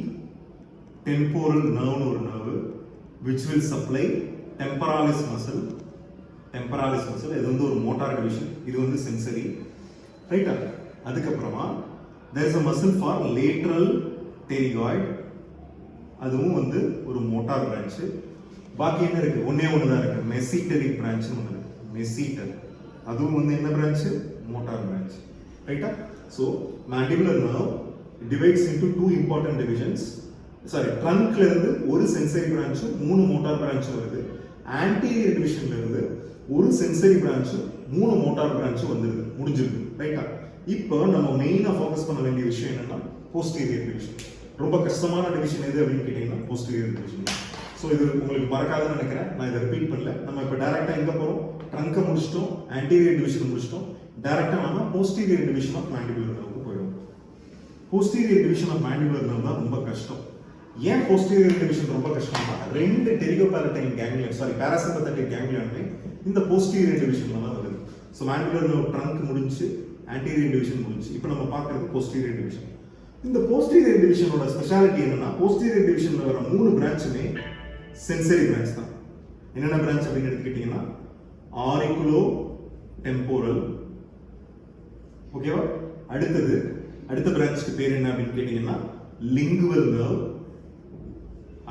டெம்போரல் நர்வ்னு ஒரு nerve which will supply temporalis muscle. Temporalis muscle இது வந்து ஒரு மோட்டார் டிவிஷன், இது வந்து சென்சரி. ரைட்டா? அதுக்கப்புறமா there is a muscle for lateral pterygoid, அதுவும் வந்து ஒரு மோட்டார் பிரான்ச். பாக்கி என்ன இருக்கு? ஒண்ணே தான் இருக்கு, மெசிட்டரிக் பிரான்ச் ஒன்று இருக்கு. மெசிட்டர் அதுவும் வந்து என்ன பிரான்ச்? Motor branch. ரைட்டா? So mandibular nerve divides into 2 important divisions. Sorry, ட்ரங்க்ல இருந்து ஒரு சென்சரி பிரான்ச்சும் 3 மோட்டார் பிரான்ச்சும் வருது. ஆன்டீரியர் டிவிஷன்ல இருந்து ஒரு சென்சரி பிரான்ச்சும் 3 மோட்டார் பிரான்ச்சும் வந்துருது, முடிஞ்சிருக்கு. ரைட்டா? இப்போ நம்ம மெயினா ஃபோக்கஸ் பண்ண வேண்டிய விஷயம் என்னன்னா, போஸ்டீரியர் டிவிஷன். ரொம்ப கஷ்டமான டிவிஷன் எது அப்படின்னு கேட்டீங்கன்னா போஸ்டீரியர் டிவிஷன். ஸோ இது உங்களுக்கு மறக்காதுன்னு நினைக்கிறேன், நான் இதை ரிப்பீட் பண்ணல. நம்ம இப்போ டேரக்டா எங்க போறோம்? ட்ரங்கை முடிச்சிட்டோம், ஆன்டீரியர் டிவிஷன் முடிச்சிட்டோம். டேரக்டா நம்ம போஸ்டீரியர் டிவிஷன் ஆஃப் மேண்டிபுலர் நர்வுக்கு போயிடும். Posterior division of mandibular nerve தான் ரொம்ப கஷ்டம். ஏன் போஸ்டீரியர் டிவிஷன் ரொம்ப கஷ்டம்னா, 2 டெரிகோபாலட்டைன் கேங்லியன், சாரி பாராசிம்பத்தட்டிக் கேங்லியனுமே இந்த போஸ்டீரியர் டிவிஷன்ல தான் வருது. ஸோ மேண்டிபுலர் நர்வ் ட்ரங்க் முடிஞ்சு, ஆன்டீரியர் டிவிஷன் முடிஞ்சு, இப்போ நம்ம பார்க்கறது போஸ்டீரியர் டிவிஷன். இந்த போஸ்டீரியர் டிவிஷனோட ஸ்பெஷாலிட்டி என்னன்னா, போஸ்டீரியர் டிவிஷன்ல வர 3 பிரான்ச்சுமே சென்சரி பிரான்ச் தான். என்னென்ன பிரான்ச் அப்படின்னு எடுத்துக்கிட்டீங்கன்னா, ஆரிக்குலோ டெம்போரல். ஓகேவா? அடுத்த பிரான்ச்சுக்கு பேர் என்ன அப்படின்னு கேட்டீங்கன்னா லிங்குவல் நர்வ்.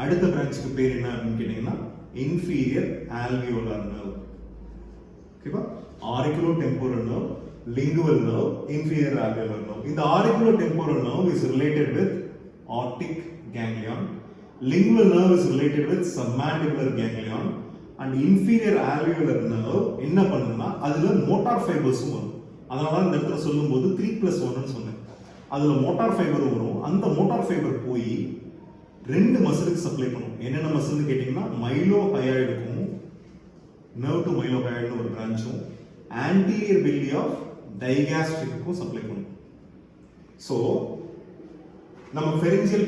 அடுத்த பிரான்ச்சுக்கு பேர் என்ன அப்படின்னு கேட்டீங்கன்னா இன்ஃபீரியர் ஆல்வியோலார் நர்வ். ஓகேவா? Auriculotemporal nerve, lingual nerve, inferior alveolar nerve. In the auriculotemporal nerve is related with aortic ganglion. Lingual nerve is related with submandibular ganglion. And inferior alveolar nerve என்ன பண்ணுதுன்னா, அதுல motor ஃபைபர்ஸும் வரும். அதனால தான் இந்த இடத்துல சொல்லும்போது 3+1 சொன்னேன். அதுல மோட்டார் ஃபைபர் வரும். அந்த மோட்டார் ஃபைபர் போய் 2 மசிலுக்கு சப்ளை பண்ணும். என்னென்ன மசில்னு கேட்டீங்கன்னா, மைலோஹயாய்டுக்கும் நர்வ் டு மைலோஹயாய்டுன்னு ஒரு பிரான்ச்சும், anterior belly of டைகாஸ்ட்ரிக்கும் சப்ளை பண்ணும். ஸோ நம்ம ஃபெரிஞ்சியல்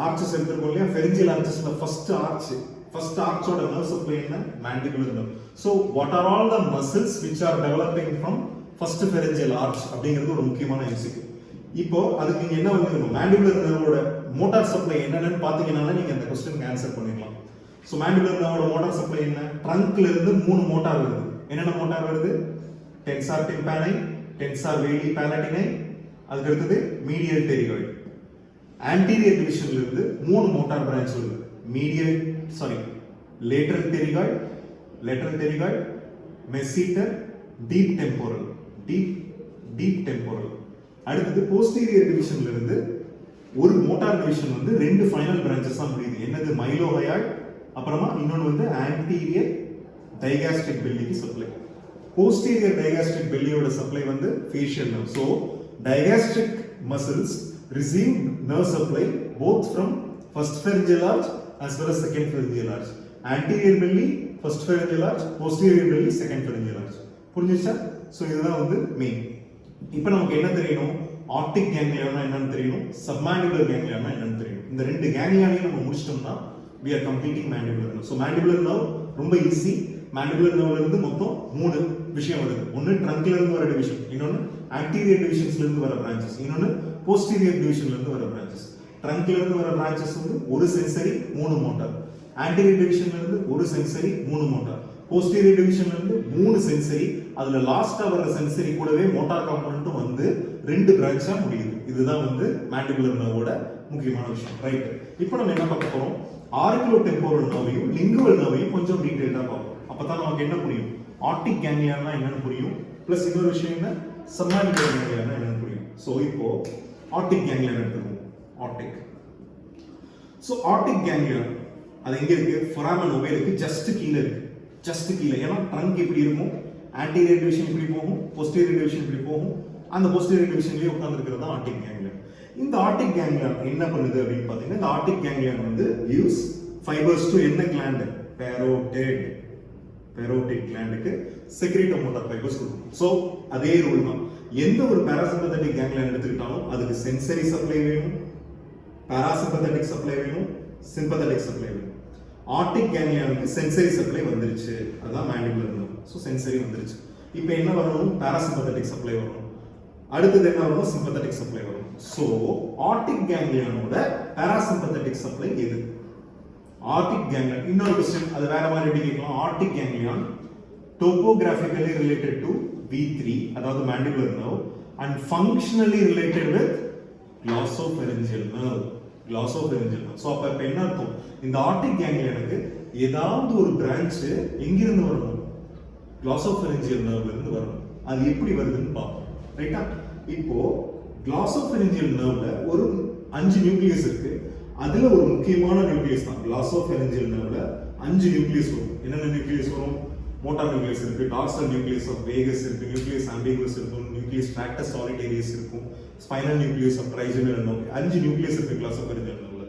ஆர்ச்சஸ் எடுத்துருக்கோம் இல்லையா? ஃபெரிஞ்சியல் ஆர்ச்சஸ்ல ஃபர்ஸ்ட் ஆர்ச்சோட நர்வ் சப்ளை என்ன? Mandibular nerve. So what are all the muscles which are developing from first pharyngeal arch அப்படிங்கிறது ஒரு முக்கியமான எம்சிக்யூ. இப்போ அதுக்கு நீங்க என்ன வந்து மேண்டிபுலர் நர்வோட மோட்டார் சப்ளை என்னன்னு பாத்தீங்கன்னா நீங்க அந்த क्वेश्चनக்கு ஆன்சர் பண்ணிடலாம். ஸோ மேண்டிபுலர் நர்வோட மோட்டார் சப்ளை என்ன? ட்ரங்க்ல இருந்து 3 மோட்டார் வருது. என்னென்ன மோட்டார் வருது? டென்சார் டிம்பானை, டென்சார் வேலி பாலட்டினை, அதுக்கு அடுத்தது மீடியல் டெரிகாய்டு. ஆன்டீரியர் டிவிஷன்ல இருந்து 3 மோட்டார் பிரான்ச் வருது. Lateral pterygoid, masseter, deep temporal. அடுத்தது போஸ்டீரியர் டிவிஷன்ல இருந்து ஒரு மோட்டார் டிவிஷன் வந்து 2 ஃபைனல் பிரான்ச்சஸ் தான் முடியுது. என்னது? மைலோஹயாய்டு, அப்புறமா இன்னொன்று வந்து ஆன்டீரியர் டைகாஸ்ட்ரிக் பெல்லிக்கு சப்ளை. posterior digastric belly-யோட supply வந்து facial nerve. So digastric muscles receive nerve supply both from first pharyngeal arch as well as second pharyngeal arch. Anterior belly first pharyngeal arch, posterior belly second pharyngeal arch. புரிஞ்சுச்சா? So இதுதான் வந்து main. இப்போ நமக்கு என்ன தெரியணும்? Optic கேங்லியானா என்னன்னு தெரியணும், submandibular கேங்லியானா என்னன்னு தெரியணும். இந்த 2 கேங்லியானையும் நம்ம முடிச்சிட்டோம்னா we are completing mandibular nerve. So mandibular nerve ரொம்ப ஈஸி. mandibular nerve இருந்து மொத்தம் 3 விஷயம் வருது. ஒன்னு ட்ரங்க்ல இருந்து வர டிவிஷன், இன்னொன்னு ஆன்டீரியர் டிவிஷன்ஸ்ல இருந்து வர பிரான்ச்சஸ், இன்னொன்னு போஸ்டீரியர் டிவிஷன்ல இருந்து வர பிரான்ச்சஸ். ட்ரங்க்ல இருந்து வர பிரான்ச்சஸ் வந்து ஒரு சென்சரி 3 மோட்டார், ஆன்டீரியர் டிவிஷன்ல இருந்து ஒரு சென்சரி 3 மோட்டார், போஸ்டீரியர் டிவிஷன்ல இருந்து 3 சென்சரி, அதுல லாஸ்டா வர சென்சரி கூடவே மோட்டார் காம்பனன்ட்டும் வந்து 2 பிரான்ச்சா முடியுது. இதுதான் வந்து மேண்டிபுலர் நர்வோட முக்கியமான விஷயம். ரைட், இப்போ நம்ம என்ன பார்க்க போறோம்? ஆரிக்குலோடெம்போரல் நர்வையும் லிங்குவல் நர்வையும் கொஞ்சம் டீடைலா பார்ப்போம். அப்பதான் நமக்கு என்ன புரியும், ஆப்டிக் கேங்லியானா என்னன்னு புரியும். பிளஸ் இன்னொரு விஷயம் என்ன, சப்மாண்டிபுலர் கேங்லியானா என்னன்னு ஸோ இப்போ ஆப்டிக் கேங்லியன் எடுத்துக்கோங்க. ஆப்டிக். ஸோ ஆப்டிக் கேங்லியன் அது எங்க இருக்கு? ஃபொராமன் ஓவேலுக்கு ஜஸ்ட் கீழே இருக்கு. ஜஸ்ட் கீழே. ஏன்னா ட்ரங்க் எப்படி இருக்கும்? ஆன்டீரியர் டிவிஷன் இப்படி போகும், போஸ்டீரியர் டிவிஷன் இப்படி போகும். அந்த போஸ்டீரியர் டிவிஷன்லயே உட்கார்ந்துருக்கிறது தான் ஆப்டிக் கேங்லியன். இந்த ஆப்டிக் கேங்லியன் என்ன பண்ணுது அப்படின்னு பார்த்தீங்கன்னா, இந்த ஆப்டிக் கேங்லியன் வந்து யூஸ் ஃபைபர்ஸ் டு என்ன கிளாண்ட்? பேரோட்டிட். பேரோட்டிட் கிளாண்டுக்கு செக்ரீட்டோமோட்டார் ஃபைபர்ஸ் கொடுக்கும். ஸோ அதே ரூல் தான். எந்த ஒரு பாராசிம்பத்தட்டிக் கேங்லியன் எடுத்துக்கிட்டாலும் அதுக்கு சென்சரி சப்ளை வேணும், பாராசிம்பத்தட்டிக் சப்ளை வேணும், சிம்பத்தட்டிக் சப்ளை வேணும். ஆப்டிக் கேங்லியனுக்கு சென்சரி சப்ளை வந்துருச்சு. அதுதான் மேண்டிபுலர் நர்வ். ஸோ சென்சரி வந்துருச்சு. இப்போ என்ன வரணும்? பாராசிம்பத்தட்டிக் சப்ளை வரணும். அடுத்தது என்ன வரணும்? சிம்பத்தட்டிக் சப்ளை வரும். ஸோ ஆப்டிக் கேங்லியனோட பாராசிம்பத்தட்டிக் சப்ளை எது? Optic ganglion. இன்னொரு கொஸ்டின், அது வேற மாதிரி எப்படி கேட்கலாம்? Optic ganglion topographically related to V3, அதாவது mandibular nerve, and functionally related with glossopharyngeal nerve. glossopharyngeal nerve. So அப்ப என்ன அர்த்தம்? இந்த ஆப்டிக் கேங்லியனுக்கு ஏதாவது ஒரு பிரான்ச் எங்கிருந்து வரணும்? glossopharyngeal nerveல இருந்து வரணும். அது எப்படி வருதுன்னு பார்ப்போம். ரைட்டா? இப்போ glossopharyngeal nerveல ஒரு 5 நியூக்ளியஸ் இருக்கு. அதுல ஒரு முக்கியமான நியூக்ளியஸ் தான் glossopharyngeal nerveல 5 நியூக்ளியஸ் வரும். என்னென்ன நியூக்ளியஸ் வரும்? மோட்டார் நியூக்ளியஸ் இருக்கு, டார்சல் நியூக்ளியஸ் ஆஃப் வேகஸ் இருக்கு, நியூக்ளியஸ் ஆம்பிகுவஸ் இருக்கும், நியூக்ளியஸ் ட்ராக்டஸ் சாலிடேரியஸ் இருக்கும், spinal nucleus of trigeminal nerve. 5 nucleus இருக்கு glossopharyngeal nerveல.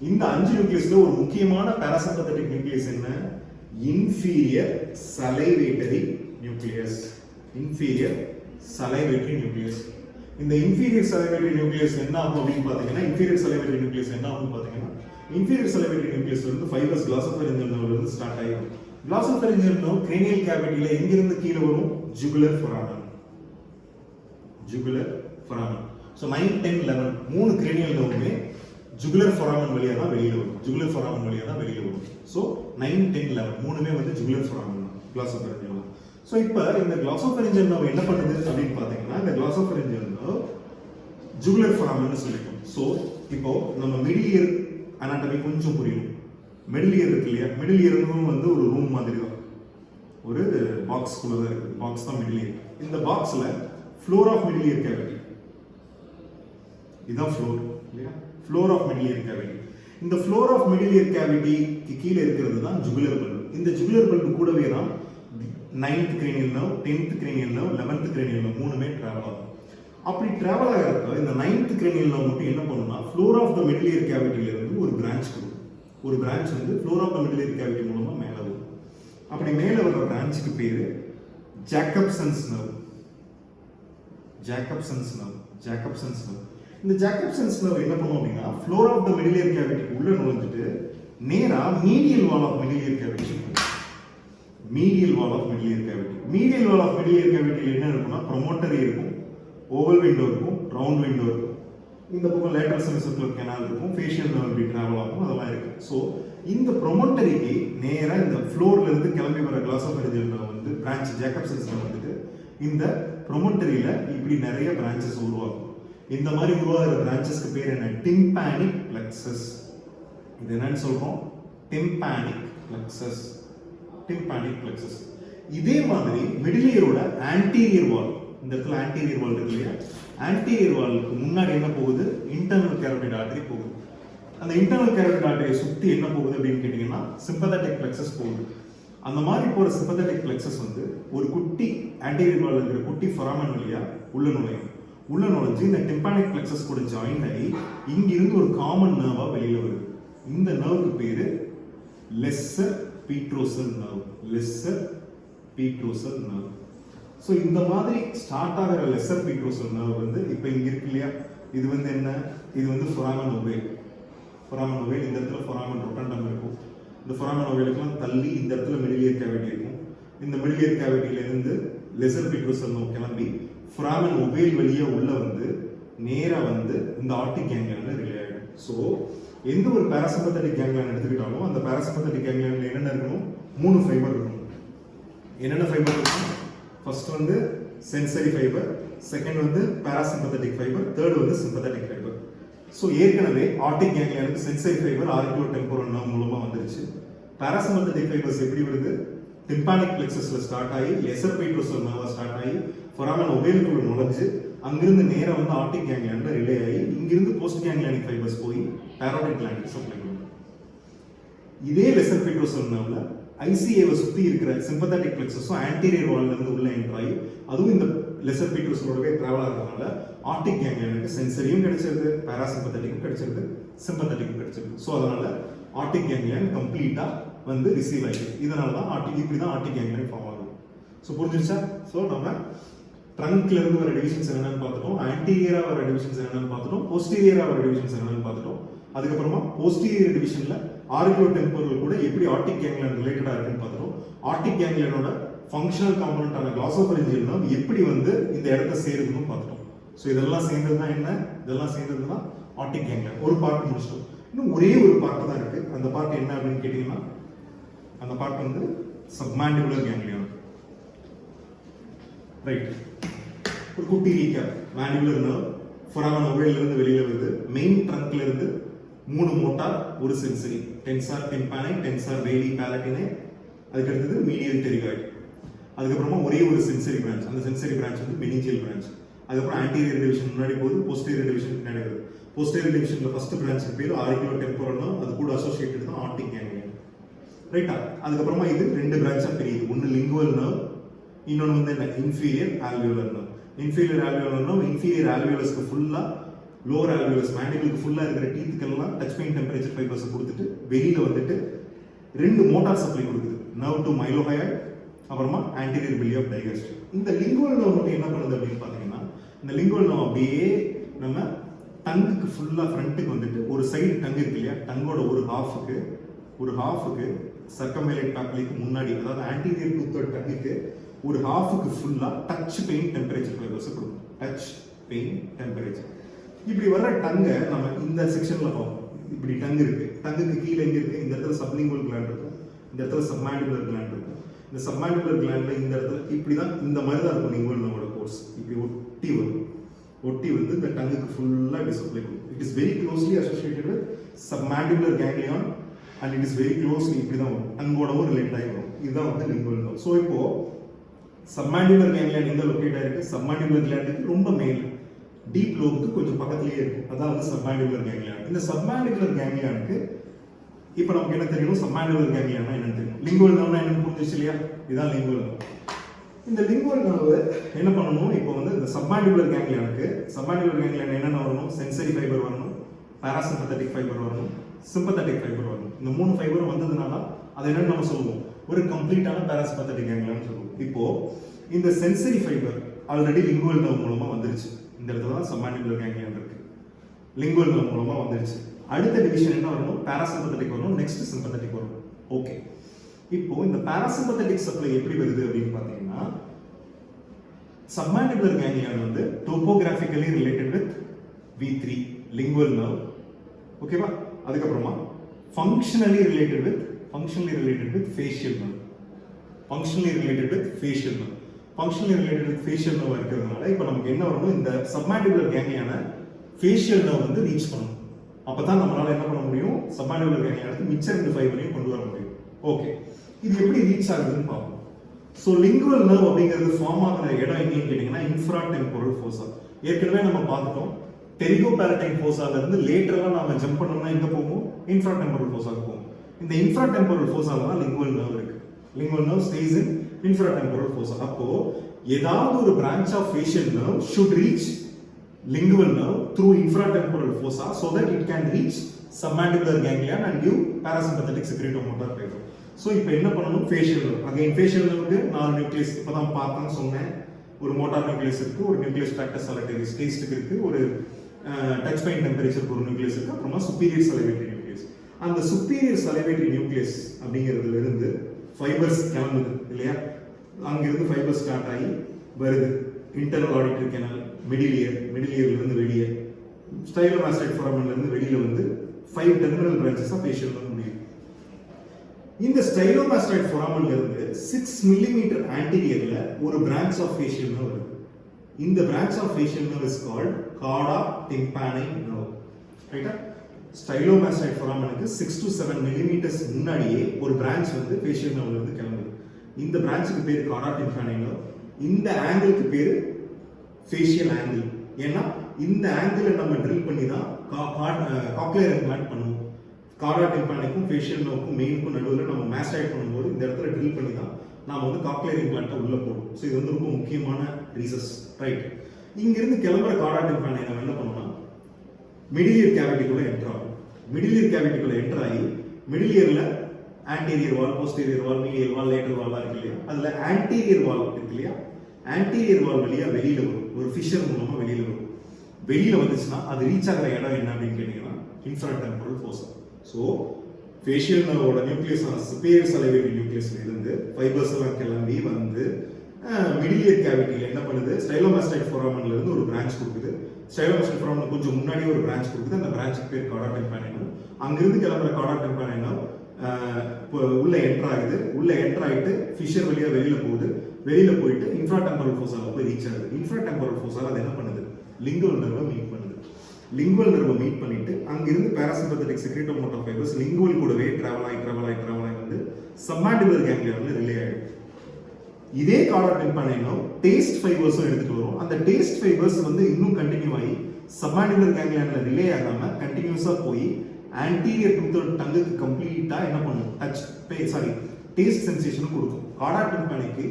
இந்த 5 நியூக்ளியஸ்ல ஒரு முக்கியமான பாராசிம்பத்தட்டிக் நியூக்ளியஸ் என்ன? Inferior salivatory nucleus. Inferior salivatory nucleus. இந்த இன்ஃபீரியர் சலைவேட்டரி நியூக்ளியஸ் என்ன ஆகும் அப்படின்னு பாத்தீங்கன்னா, இன்ஃபீரியர் சலைவேட்டரி நியூக்ளியஸ் என்ன ஆகும் பாத்தீங்கன்னா, இன்ஃபீரியர் சலைவேட்டரி நியூக்ளியஸ்ல இருந்து ஃபைபர்ஸ் glossopharyngeal nerveல இருந்து ஸ்டார்ட் ஆகும். glossopharyngeal nerve cranial cavityல எங்க இருந்து கீழ வரும்? jugular foramen. jugular foramen. so 9 10 11 மூணு cranial nerveமே jugular foramen வழியா தான் வெளியில வரும். jugular foramen வழியா தான் வெளியில வரும். so 9 10 11 மூணுமே வந்து jugular foramen தான் glossopharyngeal. so இப்போ இந்த glossopharyngeal nerve என்ன பண்ணுது அப்படின்னு பாத்தீங்கன்னா, இந்த glossopharyngeal nerve jugular foramen னு சொல்லிட்டோம். so இப்போ நம்ம மிடில் இயர் anatomy கொஞ்சம் புரியும். மிடில் இயர் இருக்கு இல்லையா? மிடில் இயரும் வந்து ஒரு ரூம் மாதிரி தான், ஒரு பாக்ஸ் குள்ள தான் இருக்கு. பாக்ஸ் தான் மிடில் இயர். இந்த பாக்ஸ்ல floor of middle ear cavity, இதான் ஃப்ளோர் இல்லையா? Floor of middle ear cavity. இந்த ஃப்ளோர் ஆஃப் மிடில் இயர் கேவிட்டிக்கு கீழே இருக்கிறது தான் ஜுகுலர் பல்பு. இந்த ஜுகுலர் பல்பு கூடவே தான் 9th cranial nerve, 10th cranial nerve, 11th cranial nerve மூணுமே டிராவல் ஆகும். அப்படி டிராவல் ஆகிறப்ப இந்த 9th cranial nerve மட்டும் என்ன பண்ணும்னா, floor of the middle ear கேவிட்டில இருந்து ஒரு பிரான்ச் கொடுக்கும். ஒரு பிரான்ச் வந்து floor of the middle ear cavity மூலமா மேலே வரும். அப்படி மேலே வர பிரான்ச்சுக்கு பேரு Jacobson's nerve. Jacobson's nerve. Jacobson's nerve. இந்த ஜாக்கப்சன்ஸ் நர்வ் என்ன பண்ணும் அப்படின்னா, floor of the middle ear கேவிட்டிக்கு உள்ள நுழைஞ்சிட்டு நேரா medial wall of middle ear cavity. Medial wall of middle ear cavity. Medial wall of middle ear கேவிட்டில என்ன இருக்கும்னா, ப்ரொமோட்டரி இருக்கும், ஓவல் விண்டோ இருக்கும், ரவுண்ட் விண்டோ இருக்கும். இந்த பக்கம் லேட்டரல் செமிசர்குலர் கேனால் இருக்கும், ஃபேஷியல் நர்வ் இப்படி டிராவல் ஆகும், அதெல்லாம் இருக்கு. ஸோ இந்த ப்ரொமோட்டரிக்கு நேராக இந்த ஃப்ளோர்ல இருந்து கிளம்பி வர glossopharyngeal nerve வந்து பிரான்ச் ஜாக்கப்சன்ஸ் நர்வ் வந்துட்டு இந்த ப்ரொமோட்டரியில இப்படி நிறைய பிரான்ச்சஸ் உருவாகும். இந்த மாதிரி உருவாகிற பிரான்ச்சஸ்க்கு பேர் என்ன? Tympanic plexus. இது என்னன்னு சொல்றோம்? Tympanic plexus. Tympanic plexus. இதே மாதிரி மிடில் இயரோட ஆன்டீரியர் வால், இந்த இடத்துல ஆன்டீரியர் வால் இருக்கு இல்லையா? ஆன்டீரியர் வாலுக்கு முன்னாடி என்ன போகுது? இன்டர்னல் கேரோட்டிட் ஆர்டரி போகுது. அந்த இன்டர்னல் கேரோட்டிட் ஆர்டரியை சுத்தி என்ன போகுது அப்படின்னு கேட்டீங்கன்னா, சிம்பத்தட்டிக் பிளெக்சஸ் போகுது. அந்த மாதிரி போற சிம்பத்தட்டிக் பிளெக்சஸ் வந்து ஒரு குட்டி ஆன்டீரியர் வால் இருக்கிற குட்டி ஃபொராமன் வழியா உள்ள நுழையும். உள்ள நுழைஞ்சு இந்த டிம்பானிக் பிளெக்சஸ் கூட ஜாயின் ஆகி இங்கிருந்து ஒரு காமன் நர்வா வெளியில வருது. இந்த நர்வுக்கு பேரு lesser petrosal nerve. Lesser petrosal nerve. So இந்த மாதிரி ஸ்டார்ட் ஆகிற லெஸ்ஸர் பீட்ரோசல் நர்வ் வந்து இப்போ இங்க இருக்கு இல்லையா? இது வந்து என்ன? இது வந்து ஃபொராமன் ஓவேல். ஃபொராமன் ஓவேல். இந்த இடத்துல ஃபொராமன் ரொட்டண்டம் இருக்கும். இந்த ஃபொராமன் ஓவேலுக்குலாம் தள்ளி இந்த இடத்துல மிடில் இயர் கேவிட்டி இருக்கும். இந்த மிடில் இயர் கேவிட்டில இருந்து லெஸ்ஸர் பீட்ரோசல் நர்வ் கிளம்பி ஃபொராமன் ஓவேல் வழியா உள்ள வந்து நேரா வந்து இந்த ஆப்டிக் கேங்லியன்ல ரிலே ஆகிடும். ஸோ எந்த ஒரு பாராசிம்பத்தட்டிக் கேங்லியன் எடுத்துக்கிட்டாலும் அந்த பாராசிம்பத்தட்டிக் கேங்லியன்ல என்னென்ன இருக்கணும்? 3 ஃபைபர் இருக்கணும். என்னென்ன ஃபைபர் இருக்கும்? ஃபர்ஸ்ட் வந்து சென்சரி ஃபைபர், செகண்ட் வந்து பாராசிம்பத்தட்டிக் ஃபைபர், தேர்ட் வந்து சிம்பத்தட்டிக் ஃபைபர். ஸோ ஏற்கனவே ஆப்டிக் கேங்லியனுக்கு sensory fibre auriculotemporal nerve மூலமா வந்துருச்சு. பாராசிம்பத்தட்டிக் ஃபைபர்ஸ் எப்படி வருது? டிம்பானிக் பிளெக்சஸ்ல ஸ்டார்ட் ஆகி லெஸ்ஸர் பீட்ரோசல் நர்வா ஸ்டார்ட் ஆகி ஃபொராமன் ஓவேலுக்குள்ள நுழைஞ்சு அங்கிருந்து நேரா வந்து ஆப்டிக் கேங்லியான்ல ரிலே ஆகி இங்கிருந்து போஸ்ட் கேங்லியானிக் ஃபைபர்ஸ் போய் பாரோடிட் கிளாண்டுக்கு சப்ளை பண்ணும். இதே லெசர் பெட்ரோசல் நர்வ்ல ஐசிஏவை சுத்தி இருக்கிற சிம்பத்தட்டிக் பிளெக்ஸஸும் ஆன்டீரியர் வால்ல இருந்து உள்ள என்டர் ஆகி அதுவும் இந்த லெசர் பெட்ரோசலோடவே டிராவல் ஆகிறதுனால ஆப்டிக் கேங்லியானுக்கு சென்சரியும் கிடைச்சிருது, பாராசிம்பத்தட்டிக்கும் கிடைச்சிருது, சிம்பத்தட்டிக்கும் கிடைச்சிருது. ஸோ அதனால ஆப்டிக் கேங்லியான் கம்ப்ளீட்டா வந்து ரிசீவ் ஆகிடுது. இதனால தான் இப்படி தான் ஆப்டிக் கேங்லியான் ஃபார்ம் ஆகுது. ஸோ புரிஞ்சிருச்சா? ஸோ நம்ம ட்ரங்க்ல இருந்து வர டிவிஷன்ஸ் என்னன்னு பார்த்துட்டோம், ஆன்டீரியரா வர டிவிஷன்ஸ் என்னன்னு பார்த்துட்டோம், போஸ்டீரியரா வர டிவிஷன்ஸ் என்னன்னு பார்த்துட்டோம். அதுக்கப்புறமா போஸ்டீரியர் டிவிஷன்ல ஆரிகுலோ டெம்பரல் கூட எப்படி ஆப்டிக் கேங்லியான் ரிலேட்டடா இருக்குன்னு பார்த்துட்டோம். ஆப்டிக் கேங்லியானோட ஃபங்க்ஷனல் காம்பனண்டான கிளாசோபரிஞ்சியல் நர்வ் எப்படி வந்து இந்த இடத்த சேருதுன்னு பார்த்துட்டோம். ஸோ இதெல்லாம் சேர்ந்தது தான் என்ன? இதெல்லாம் சேர்ந்தது தான் ஆப்டிக் கேங்லியான். ஒரு பார்ட் முடிச்சிட்டோம். இன்னும் ஒரே ஒரு பார்ட் தான் இருக்கு. அந்த பார்ட் என்ன அப்படின்னு கேட்டீங்கன்னா அந்த பார்ட் வந்து சப்மாண்டிபுலர் கேங்லியான். ரைட், ஒரு குட்டி ரீகேப். மாண்டிபுலர் நர்வ் ஃபொராமன் ஓவல்ல இருந்து வெளியில வருது. மெயின் ட்ரங்க்ல இருந்து 3 மோட்டார், ஒரு சென்சரி, டென்சார் டிம்பானை, டென்சார் வேலி பேலட்டினை, அதுக்கு அடுத்தது மீடியல் டெரிகாய்டு. அதுக்கப்புறமா ஒரே ஒரு சென்சரி பிரான்ச், அந்த சென்சரி பிரான்ச் வந்து மெனிஞ்சியல் பிரான்ச். அதுக்கப்புறம் ஆன்டீரியர் டிவிஷன் முன்னாடி போகுது, போஸ்டீரியர் டிவிஷன் பின்னாடி வருது. போஸ்டீரியர் டிவிஷன்ல ஃபர்ஸ்ட் பிரான்ச் பேர் ஆரிகுலோ டெம்பரல் நர்வ், அது கூட அசோசியேட்டட் தான் ஆப்டிக் கேங்லியான். ரைட்டா? அதுக்கப்புறமா இது 2 பிரான்ச்சா பிரியுது. ஒன்னு லிங்குவல் நர்வ், இன்னொன்னு வந்து என்ன? Inferior alveolar nerve. Inferior alveolar nerve inferior ஆல்வியோலஸ்க்கு ஃபுல்லா, லோவர் ஆல்வியோலஸ் மேண்டிபிளுக்கு ஃபுல்லா இருக்கிற டீத்துக்கெல்லாம் டச் பெயின் டெம்பரேச்சர் ஃபைபர்ஸ் கொடுத்துட்டு வெளியில வந்துட்டு 2 மோட்டார் சப்ளை கொடுக்குது. நர்வ் டு மைலோஹயாய்ட், அப்புறமா ஆன்டீரியர் பில்லி ஆஃப் டைகஸ்ட். இந்த லிங்குவல் நர்வ் மட்டும் என்ன பண்ணுது அப்படின்னு பாத்தீங்கன்னா, இந்த லிங்குவல் நர்வ் அப்படியே நம்ம டங்குக்கு ஃபுல்லா ஃப்ரண்ட்டுக்கு வந்துட்டு ஒரு சைடு டங்கு இருக்கு இல்லையா, டங்கோட ஒரு ஹாஃபுக்கு சர்க்கம்வேலண்ட் பேப்லிக்கு முன்னாடி, அதாவது ஆன்டீரியர் டூத்தோட டங்குக்கு ஒரு ஹாஃபுக்கு ஃபுல்லா டச் பெயின் டெம்பரேச்சர் ஃபைபர்ஸ் கொடுக்கும். Touch pain temperature. இப்படி வர்ற டங்கை நம்ம இந்த செக்ஷன்ல பார்ப்போம். இப்படி டங்கு இருக்கு, டங்குக்கு கீழே எங்க இருக்கு? இந்த இடத்துல சப்லிங்குவல் கிளாண்ட் இருக்கும், இந்த இடத்துல சப்மாண்டிபுலர் கிளாண்ட் இருக்கும். இந்த சப்மாண்டிபுலர் கிளாண்ட்ல இந்த இடத்துல இப்படிதான், இந்த மாதிரி தான் இருக்கும் லிங்குவல் நர்வோட கோர்ஸ். இப்படி ஒட்டி வந்து இந்த டங்குக்கு ஃபுல்லா டிஸ்ப்ளே கொடுக்கும். It is very closely associated with submandibular ganglion and it is very closely இப்படி தான் வரும், டங்கோடவும் ரிலேட்டட் ஆகி வரும். இதுதான் வந்து லிங்குவல் நர்வ். ஸோ இப்போ சப்மாண்டிபுலர் கேங்லியான் எங்க லொக்கேட் ஆயிருக்கு? சப்மாண்டிபுலர் கிளாண்டுக்கு ரொம்ப மேல், டீப் லோபுக்கு கொஞ்சம் பக்கத்துலயே இருக்கு. அதான் வந்து சப்மாண்டிபுலர் கேங்லியான். இந்த சப்மாண்டிபுலர் கேங்லியானுக்கு இப்போ நமக்கு என்ன தெரியணும்? சப்மாண்டிபுலர் கேங்லியானா என்னன்னு தெரியும். லிங்குவல் நர்வ்னா என்னன்னு புரிஞ்சிச்சு இல்லையா? இதுதான் லிங்குவல் நர்வ். இந்த லிங்குவல் நர்வ் என்ன பண்ணணும்? இப்போ வந்து இந்த சப்மாண்டிபுலர் கேங்லியானுக்கு, சப்மாண்டிபுலர் கேங்லியான் என்னென்ன வரணும்? சென்சரி ஃபைபர் வரணும், பாராசிம்பத்தட்டிக் ஃபைபர் வரணும், சிம்பத்தட்டிக் ஃபைபர் வரணும். இந்த 3 ஃபைபரும் வந்ததுனால அது என்னன்னு நம்ம சொல்லுவோம்? ஒரு கம்ப்ளீட்டான பாராசிம்பத்தட்டிக் கேங்லியான் சொல்லுவோம். இப்போ இந்த sensory fibre already lingual nerve மூலமா வந்துருச்சு. இந்த இடத்துல தான் சப்மாண்டிபுலர் கேங்லியான் இருக்கு. லிங்குவல் நர்வ் மூலமா வந்துருச்சு. அடுத்த டிவிஷன் என்ன வரணும்? பாராசிம்பத்தட்டிக் வரணும், நெக்ஸ்ட் சிம்பத்தட்டிக் வரணும். ஓகே, இப்போ இந்த பாராசிம்பத்தட்டிக் சப்ளை எப்படி வருது அப்படின்னு பாத்தீங்கன்னா, சப்மாண்டிபுலர் கேங்லியான் வந்து topographically related with V3 lingual nerve. ஓகேவா? அதுக்கப்புறமா functionally related with facial nerve. Functionally related with facial nerve இருக்கிறதுனால இப்போ நமக்கு என்ன வரணும்? இந்த சப்மாண்டிபுலர் கேங்லியான ஃபேஷியல் நர்வ் வந்து ரீச் பண்ணணும். அப்பதான் நம்மளால என்ன பண்ண முடியும்? சப்மாண்டிபுலர் கேங்லியானுக்கு மிச்ச 2 ஃபைபரையும் கொண்டு வர முடியும். ஓகே, இது எப்படி ரீச் ஆகுதுன்னு பார்ப்போம். ஸோ லிங்குவல் நர்வ் அப்படிங்கிறது ஃபார்ம் ஆகிற இடம் எங்கேன்னு கேட்டீங்கன்னா இன்ஃப்ரா டெம்போரல் ஃபோசா. ஏற்கனவே நம்ம பார்த்துட்டோம், டெரிகோபாலடைன் ஃபோசால இருந்து லேட்டரா நாம ஜம்ப் பண்ணோம்னா எங்க போவோம்? இன்ஃப்ரா டெம்போரல் ஃபோசாக்கு போவோம். இந்த இன்ஃப்ரா டெம்போரல் ஃபோசால தான் லிங்குவல் நர்வ் இருக்கு. Lingual nerve stays in infratemporal fossa. அப்போ ஏதாவது ஒரு branch of facial nerve should reach lingual nerve through infratemporal fossa so that it can reach submandibular ganglion and give parasympathetic secretomotor fiber. So இப்போ என்ன பண்ணணும்? Facial nerve. Again facial நர்வுக்கு 4 nucleus இப்பதான் பார்த்தேன்னு சொன்னேன். ஒரு மோட்டார் நியூக்ளியஸ் இருக்கு, ஒரு நியூக்ளியஸ் ட்ராக்டஸ் சாலிட்டரிஸ் டேஸ்ட்க்கு இருக்கு, ஒரு டச் பெயின் டெம்பரேச்சருக்கு ஒரு நியூக்ளியஸ் இருக்கு, அப்புறமா சுப்பீரியர் சலிவேட்டரி நியூக்ளியஸ். அந்த சுப்பீரியர் சலிவேட்டரி நியூக்ளியஸ் அப்படிங்கிறதுல இருந்து ஃபைபர்ஸ் கிளம்புது இல்லையா? அங்கிருந்து ஃபைபர் ஸ்டார்ட் ஆகி வருது இன்டர்னல் ஆடிட்டரி கேனல், மிடிலியர்ல இருந்து வெளியே, ஸ்டைலோமாஸ்டைட் ஃபோராமன்ல இருந்து வெளியில வந்து 5 terminal branches of facial nerve முடியும். இந்த ஸ்டைலோமாஸ்டைட் ஃபோராமன்ல இருந்து 6 மில்லிமீட்டர் ஆன்டீரியர்ல ஒரு பிரான்ச் ஆஃப் ஃபேஷியல் நர்வ் வருது. இந்த branch of facial nerve is called chorda tympani nerve. ரைட்டா? ஸ்டைலோமாஸ்டைட் ஃபோராமனுக்கு 6 to 7 மில்லிமீட்டர்ஸ் முன்னாடியே ஒரு பிரான்ச் வந்து ஃபேஷியல் நர்வ்ல இருந்து கிளம்புது. இந்த பிரான்ச்சுக்கு பேர் கார்டா டிம்பானை நர்வ். இந்த ஆங்கிளுக்கு பேரு ஃபேஷியல் ஆங்கிள். ஏன்னா இந்த ஆங்கிள் நம்ம ட்ரில் பண்ணி தான் காக்லியர் இம்ப்ளான்ட் பண்ணுவோம். கார்டா டிம்பானிக்கும் ஃபேஷியல் நர்வுக்கும் மெயினுக்கும் நடுவில் நம்ம மேஸ்டைட் பண்ணும்போது இந்த இடத்துல ட்ரில் பண்ணி தான் நாம வந்து காக்லியர் இம்ப்ளான்ட்டை உள்ள போடுவோம். ஸோ இது வந்து ரொம்ப முக்கியமான ரீசஸ், ரைட்? இங்கிருந்து கிளம்புற கார்டா டிம்பானை நம்ம என்ன பண்ணோம்னா மிடில் இயர் கேவிட்டிக்குள்ள என்டர் ஆகும். மிடில் இயர் கேவிட்டிக்குள்ள என்டர் ஆகி மிடில் இயர்ல ஆன்டீரியர் வால், போஸ்டீரியர் வால், மீடியல் வால், லேட்டரல் வால் இருக்கு இல்லையா? அதுல ஆன்டீரியர் வால் இருக்கு இல்லையா? ஆன்டீரியர் வால் வழியா வெளியில வரும், ஒரு ஃபிஷர் மூலமா வெளியில வரும். வெளியில வந்துச்சுன்னா அது ரீச் ஆகிற இடம் என்ன அப்படின்னு கேட்டீங்கன்னா இன்ஃப்ராடெம்பரல் ஃபோசா. ஸோ ஃபேஷியல் நர்வோட நியூக்ளியஸான சுப்பீரியர் சலைவேரி நியூக்ளியஸ்ல இருந்து ஃபைபர்ஸ் எல்லாம் கிளம்பி வந்து மிடில் இயர் கேவிட்டியில் என்ன பண்ணுது, ஸ்டைலோமாஸ்டைட் ஃபோராமன்ல இருந்து ஒரு பிரான்ச் கொடுக்குது. ஸ்டைலோமாஸ்டைட் ஃபோராமன் கொஞ்சம் முன்னாடி ஒரு பிரான்ச் கொடுக்குது. அந்த பிரான்ச்சுக்கு பேர் கார்டா டிம்பானினம். அங்கிருந்து கிளம்புற கார்டா டிம்பானினம் உள்ள என்டர் ஆகுது. உள்ள என்டர் ஆகிட்டு ஃபிஷர் வழியா வெளியில போகுது. வெளியில போயிட்டு இன்ஃப்ராடெம்பரல் ஃபோசால போய் ரீச் ஆகுது. இன்ஃப்ராடெம்பரல் ஃபோசால அது என்ன பண்ணுது, லிங்குவல் நர்வை மீட் பண்ணுது. லிங்குவல் நர்வை மீட் பண்ணிட்டு அங்கிருந்து பாராசிம்பத்தட்டிக் செக்ரேட்டோமோட்டார் ஃபைபர்ஸ் லிங்குவல் கூடவே டிராவல் ஆகி வந்து சப்மாண்டிபுலர் கேங்லியான்ல ரிலே ஆகிடும். இதே கார்டா டிம்பானினம் டேஸ்ட் ஃபைபர்ஸும் எடுத்துட்டு வரும். அந்த டேஸ்ட் ஃபைபர்ஸ் வந்து இன்னும் கண்டினியூ ஆகி சப்மாண்டிபுலர் கேங்லியான்ல ரிலே ஆகாம கண்டினியூஸா போய் ஆன்டீரியர் டங்குக்கு கம்ப்ளீட்டா என்ன பண்ணும், டேஸ்ட் சென்சேஷனும் கொடுக்கும். கார்டா டிம்பானிக்கு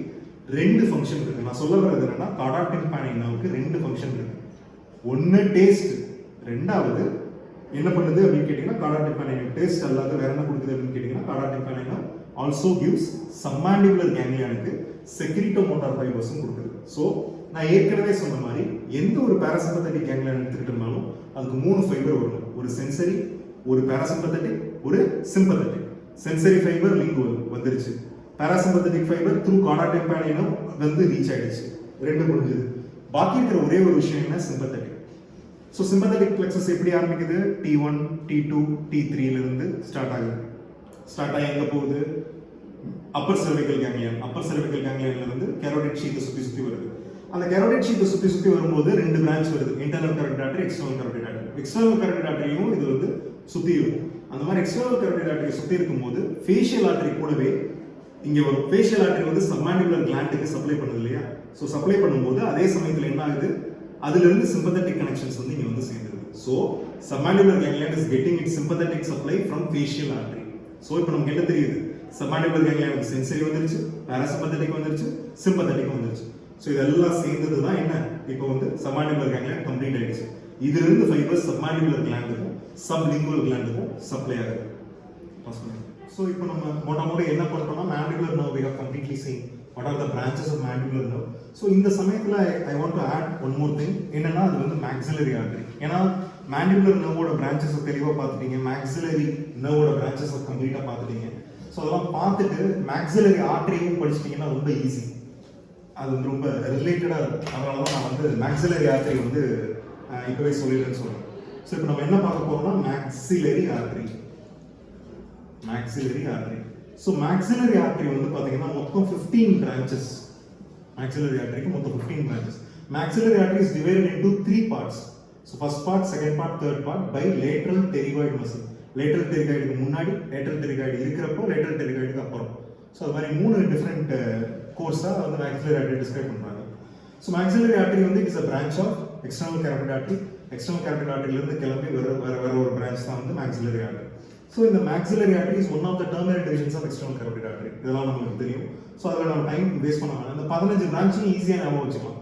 ரெண்டு ஃபங்க்ஷன் இருக்கு. நான் சொல்ல வர்றது என்னன்னா கார்டா டிம்பானினவுக்கு ரெண்டு ஃபங்க்ஷன் இருக்கு. ஒன்னு டேஸ்ட், ரெண்டாவது என்ன பண்ணுது அப்படின்னு கேட்டீங்கன்னா கார்டா டிம்பானினம் டேஸ்ட் அல்லாத வேற என்ன கொடுக்குது அப்படின்னு கேட்டீங்கன்னா கார்டா டிம்பானினம் ஆல்சோ கிவ்ஸ் சப்மாண்டிபுலர் கேங்லியானுக்கு செக்ரீட்டோமோட்டார் ஃபைபர்ஸும் கொடுக்குது. ஸோ நான் ஏற்கனவே சொன்ன மாதிரி எந்த ஒரு பாராசிம்பத்தட்டிக் கேங்லியான் எடுத்துக்கிட்டோம்னாலும் அதுக்கு மூணு ஃபைபர் வரும். ஒரு சென்சரி, ஒரு பாராசிம்பத்தட்டிக், ஒரு சிம்பத்தட்டிக். சென்சரி ஃபைபர் லிங்குவல் வந்துருச்சு. பாராசிம்பத்தட்டிக் ஃபைபர் த்ரூ கார்டா டிம்பானினம் வந்து ரீச் ஆயிடுச்சு. ரெண்டு முடிஞ்சது. பாக்கி இருக்கிற ஒரே ஒரு விஷயம் என்ன, சிம்பத்தட்டிக். ஸோ சிம்பத்தட்டிக் பிளெக்ஸஸ் எப்படி ஆரம்பிக்குது, T1, T2, T3ல இருந்து ஸ்டார்ட் ஆகுது. ஸ்டார்ட் ஆகி எங்க போகுது, upper cervical ganglion. Upper cervical கேங்லியன்ல இருந்து கேரோடிட் ஷீத்தை சுத்தி வருது. அந்த கேரோடிட் ஷீத்தை சுத்தி வரும்போது ரெண்டு பிரான்ச் வருது, internal carotid artery, external carotid artery. External carotid ஆர்டரியும் இது வந்து சுத்தி இருக்கும். அந்த மாதிரி எக்ஸ்டர்னல் கரோடிட் ஆர்டரி சுத்தி இருக்கும்போது ஃபேஷியல் ஆர்டரி கூடவே இங்க வரும். ஃபேஷியல் ஆர்டரி வந்து சப்மாண்டிபுலர் கிளாண்டுக்கு சப்ளை பண்ணுது இல்லையா? ஸோ சப்ளை பண்ணும்போது அதே சமயத்தில் என்ன ஆகுது, அதுல இருந்து சிம்பத்தட்டிக் கனெக்ஷன்ஸ் வந்து இங்க வந்து சேர்ந்துருது. So submandibular ganglion is getting it sympathetic supply from facial artery. So இப்போ நமக்கு என்ன தெரியுது, சப்மாண்டிபுலர் கேங்லியானுக்கு சென்சரி வந்துருச்சு, பாராசிம்பத்தட்டிக் வந்துருச்சு, சிம்பத்தட்டிக் வந்துருச்சு. ஸோ இதெல்லாம் சேர்ந்தது தான் என்ன, இப்போ வந்து சப்மாண்டிபுலர் கேங்லியான் கம்ப்ளீட் ஆயிடுச்சு. இதுல இருந்து ஃபைபர்ஸ் சப்மாண்டிபுலர் கிளாண்டுக்கும் சப்லிங்குவல் கிளாண்டுக்கும் சப்ளை ஆகுது. ஸோ இப்போ நம்ம மொட்டமோட என்ன பண்றோம்னா mandibular nerve we have completely seen what are the branches of mandibular nerve. So இந்த சமயத்தில் I want to add one more thing. என்னன்னா அது வந்து maxillary artery. ஏன்னா mandibular nerveோட branches தெளிவாக பார்த்துட்டீங்க, maxillary nerveோட branches கம்ப்ளீட்டாக பார்த்துட்டீங்க. ஸோ அதெல்லாம் பார்த்துட்டு maxillary arteryயும் படிச்சிட்டிங்கன்னா ரொம்ப ஈஸி. அது வந்து ரொம்ப ரிலேட்டடாக இருக்கும். அதனால தான் நான் வந்து maxillary artery வந்து இப்போவே சொல்லிடுறேன்னு சொல்கிறேன். ஸோ இப்போ நம்ம என்ன பார்க்க போறோம்னா maxillary artery. maxillary artery. So maxillary artery வந்து பாத்தீங்கன்னா மொத்தம் 15 branches. maxillary artery க்கு மொத்தம் 15 branches. maxillary artery is divided into 3 parts. So first part, second part, third part by lateral pterygoid muscle. lateral pterygoid க்கு முன்னாடி, lateral pterygoid இருக்கிறப்போ, lateral pterygoid க்கு அப்புறம். So அது மாதிரி மூணு டிஃபரண்ட் கோர்ஸா வந்து maxillary artery டிஸ்கிரைப் பண்றாங்க. So maxillary artery வந்து it is a branch of external carotid artery. external carotid artery ல இருந்து கிளம்பி வேற ஒரு branch தான் வந்து maxillary artery. So in the maxillary artery is one of the terminal divisions of external carotid artery. இதெல்லாம் நமக்கு தெரியும். So அதில் நம்ம டைம் வேஸ்ட் பண்ண வேணாம். இந்த 15 பிரான்ச்சையும் ஈஸியாக ஞாபகம் வச்சுக்கலாம்.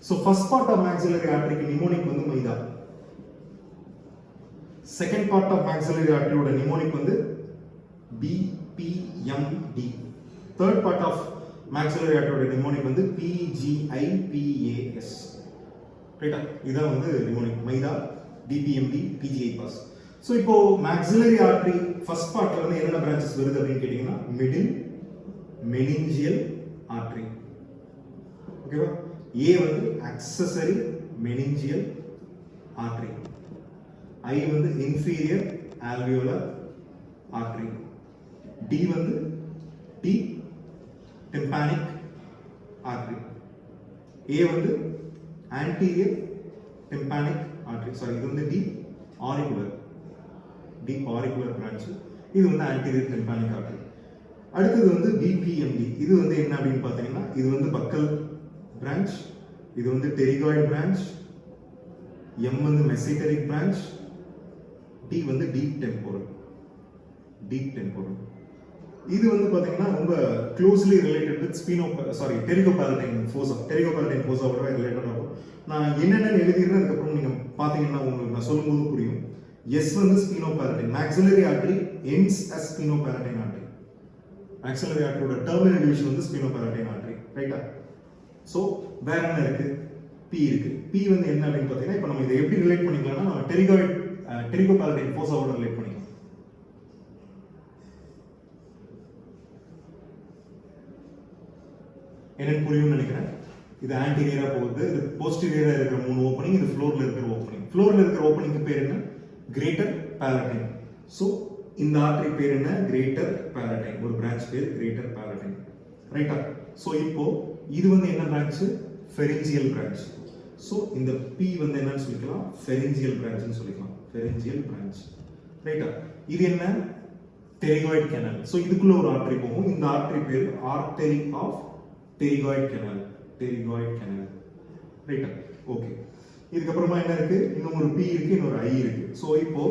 So first part of maxillary artery க்கு நிமோனிக் வந்து மைதா. Second part of maxillary artery ஓட நிமோனிக் வந்து BPMD. Third part of maxillary artery ஓட நிமோனிக் வந்து PGIPAS. ரைட்டா? இதான் வந்து நிமோனிக் மைதா, BPMD, PGIPAS. ஸோ இப்போ maxillary artery ஃபர்ஸ்ட் பார்ட்ல வந்து என்னென்ன பிரான்ச்சஸ் வருது அப்படின்னு கேட்டீங்கன்னா மிடில் மெனிஞ்சியல் ஆர்டரி. ஓகேவா? ஏ வந்து accessory meningeal artery. ஐ வந்து inferior alveolar artery. டி வந்து டி tympanic artery. ஏ வந்து anterior tympanic artery. சாரி, இது வந்து D auricular. deep auricular branch. இது வந்து anterior tympanic artery. அடுத்தது வந்து BPMD. இது வந்து என்ன அப்படின்னு பார்த்தீங்கன்னா இது வந்து buccal branch, இது வந்து pterygoid branch, எம் வந்து மெசிடரிக் பிரான்ச், டி வந்து டீப் டெம்போரல். டீப் டெம்போரல் இது வந்து பாத்தீங்கன்னா ரொம்ப closely related with pterygopalatine fossa. Pterygopalatine ஃபோசாவோட ரிலேட்டட் ஆகும். நான் என்னென்ன எழுதிடுறேன், அதுக்கப்புறம் நீங்க பாத்தீங்கன்னா உங்களுக்கு நான் சொல்லும்போது புரியும். எஸ் வந்து sphenopalatine, maxillary artery ends as sphenopalatine artery. maxillary arteryயோட டெர்மினல் டிவிஷன் வந்து ஸ்பீனோபாலடைன் artery, ரைட்டா? சோ வேற என்ன இருக்கு? பி இருக்கு. பி வந்து என்ன அப்படின்னு பாத்தீங்கன்னா, இப்போ நம்ம இதை எப்படி ரிலேட் பண்ணிக்கலாம்னா, நம்ம டெரிகோபாலடைன் ஃபோசாவோட ரிலேட் பண்ணிக்கலாம். என்னன்னு புரியும்னு நினைக்கிறேன். இது ஆன்டீரியரா போகுது, இது போஸ்டீரியரா இருக்கிற 3 ஓப்பனிங், இது ஃப்ளோர்ல இருக்கிற ஓப்பனிங். ஃப்ளோர்ல இருக்கிற ஓப்பனிங்க்கு பேர் என்ன? கிரேட்டர் பேலடைன். சோ இந்த ஆர்டரி பேர் என்ன? கிரேட்டர் பேலடைன். ஒரு பிரான்ச் பேர் கிரேட்டர் பேலடைன், ரைட்டா? சோ இப்போ இது வந்து என்ன பிரான்ச்? Pharyngeal branch. சோ இந்த பி வந்து என்னன்னு சொல்லிக்கலாம்? ஃபெரிஞ்சியல் பிரான்ச்னு சொல்லிக்கலாம். ஃபெரிஞ்சியல் பிரான்ச், ரைட்டா? இது என்ன? Pterygoid canal. சோ இதுக்குள்ள ஒரு ஆர்டரி போகும். இந்த ஆர்டரி பேர் artery of pterygoid canal. Pterygoid canal, ரைட்டா? ஓகே. இதுக்கப்புறமா என்ன இருக்கு? இன்னும் ஒரு பி இருக்கு, இன்னொரு ஐ இருக்கு. சோ இப்போ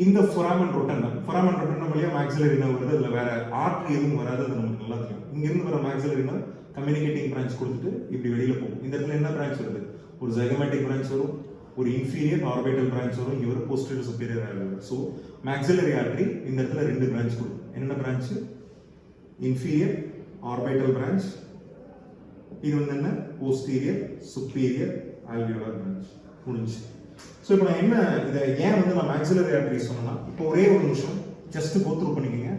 இந்த foramen rotundum வழியா maxillary nerve வருது. அதுல வேற ஆர்டரி எதுவும் வராது, அது நமக்கு நல்லா தெரியும். இங்க இருந்து வர maxillary nerve கம்யூனிகேட்டிங் பிரான்ச் கொடுத்துட்டு இப்படி வெளியில போகும். இந்த இடத்துல என்ன பிரான்ச் வருது? ஒரு zygomatic பிரான்ச் வரும், ஒரு inferior orbital பிரான்ச் வரும், இங்க ஒரு posterior superior alveolar. So maxillary artery இந்த இடத்துல ரெண்டு பிரான்ச் கொடுக்கும். என்னென்ன பிரான்ச்? inferior orbital பிரான்ச், இது வந்து என்ன? posterior superior alveolar branch. முடிஞ்சு. ஸோ இப்போ நான் என்ன இதை ஏன் வந்து நான் maxillary artery சொன்னேன்னா, இப்போ ஒரே ஒரு நிமிஷம் ஜஸ்ட் கோ த்ரூ பண்ணிக்கோங்க.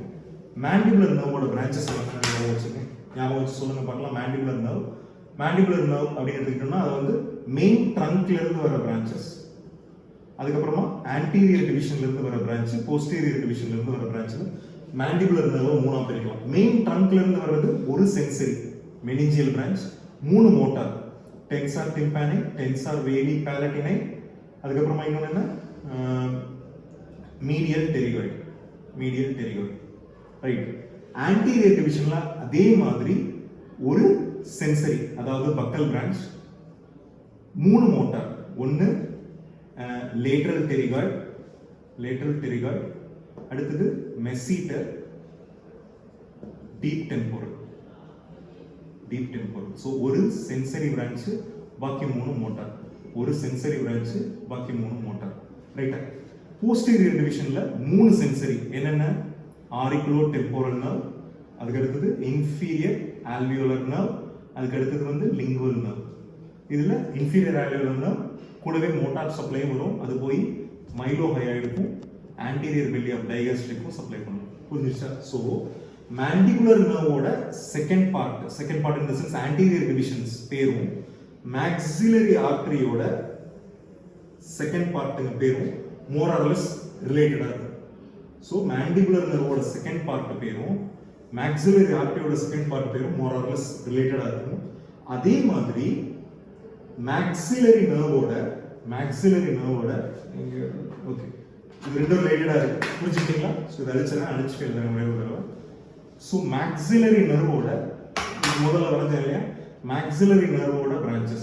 mandibular nerve-ஓட பிரான்ச்சஸ் ஞாபகம் வச்சுக்கோங்க. ஞாபகம் வச்சு சொல்லுங்க பார்க்கலாம். mandibular nerve அப்படின்னு எடுத்துக்கிட்டோம்னா அது வந்து மெயின் ட்ரங்க்ல இருந்து வர பிரான்ச்சஸ், அதுக்கப்புறமா anterior டிவிஷன்ல இருந்து வர பிரான்ச், posterior டிவிஷன்ல இருந்து வர பிரான்ச். mandibular nerve மூணா பிரிக்கலாம். மெயின் ட்ரங்க்ல இருந்து வர்றது ஒரு sensory meningeal branch, 3 motor, tensor tympanic, tensor veli palatini, அதுக்கப்புறமா இன்னொன்று என்ன? Medial pterygoid. Medial pterygoid, right? Anterior டிவிஷன்ல அதே மாதிரி ஒரு சென்சரி, அதாவது பக்கல் பிரான்ச், 3 மோட்டார், ஒன்று லேட்டரல் டெரிகாய்டு, அடுத்தது மெசீட்டர், டீப் டெம்போரல். சோ ஒரு சென்சரி பிரான்ச், பாக்கி 3 மோட்டார். ஒரு சென்சரி பிரான்ச், பாக்கி 3 மோட்டார், ரைட்டா? போஸ்டீரியர் டிவிஷன்ல 3 சென்சரி. என்னென்ன? ஆரிகுலோ டெம்போரல் நர்வ், அதுக்கு அடுத்தது இன்ஃபீரியர் ஆல்வியோலர் நர்வ், அதுக்கு அடுத்தது வந்து லிங்குவல் நர்வ். இதுல இன்ஃபீரியர் ஆல்வியோலர் நர்வ் கூடவே மோட்டார் சப்ளையும் வரும். அது போய் மைலோஹையாய்டுக்கும் ஆன்டீரியர் பெல்லி ஆஃப் டைகாஸ்ட்ரிக்கும் சப்ளை பண்ணும். புரிஞ்சுச்சா? சோ mandibular nerve-ஓட second part in the sense anterior divisions பேரும் maxillary artery-ஓட செகண்ட் பார்ட்டுங்க பேரும் more or less ரிலேட்டடா இருக்கு. ஸோ mandibular nerve-ஓட செகண்ட் பார்ட் பேரும் maxillary artery-ஓட செகண்ட் பார்ட் பேரும் more or less ரிலேட்டடா இருக்கும். அதே மாதிரி maxillary nerve-ஓட ஓகே, இது ரெண்டும் ரிலேட்டடா இருக்கு. புரிஞ்சுக்கிட்டீங்களா? ஸோ இதை அழிச்சுட்டு எழுதுறேன் ஒரே ஒரு தடவை. ஸோ maxillary nerve-ஓட முதல்ல வரைஞ்சேன் இல்லையா? maxillary nerve-ஓட branches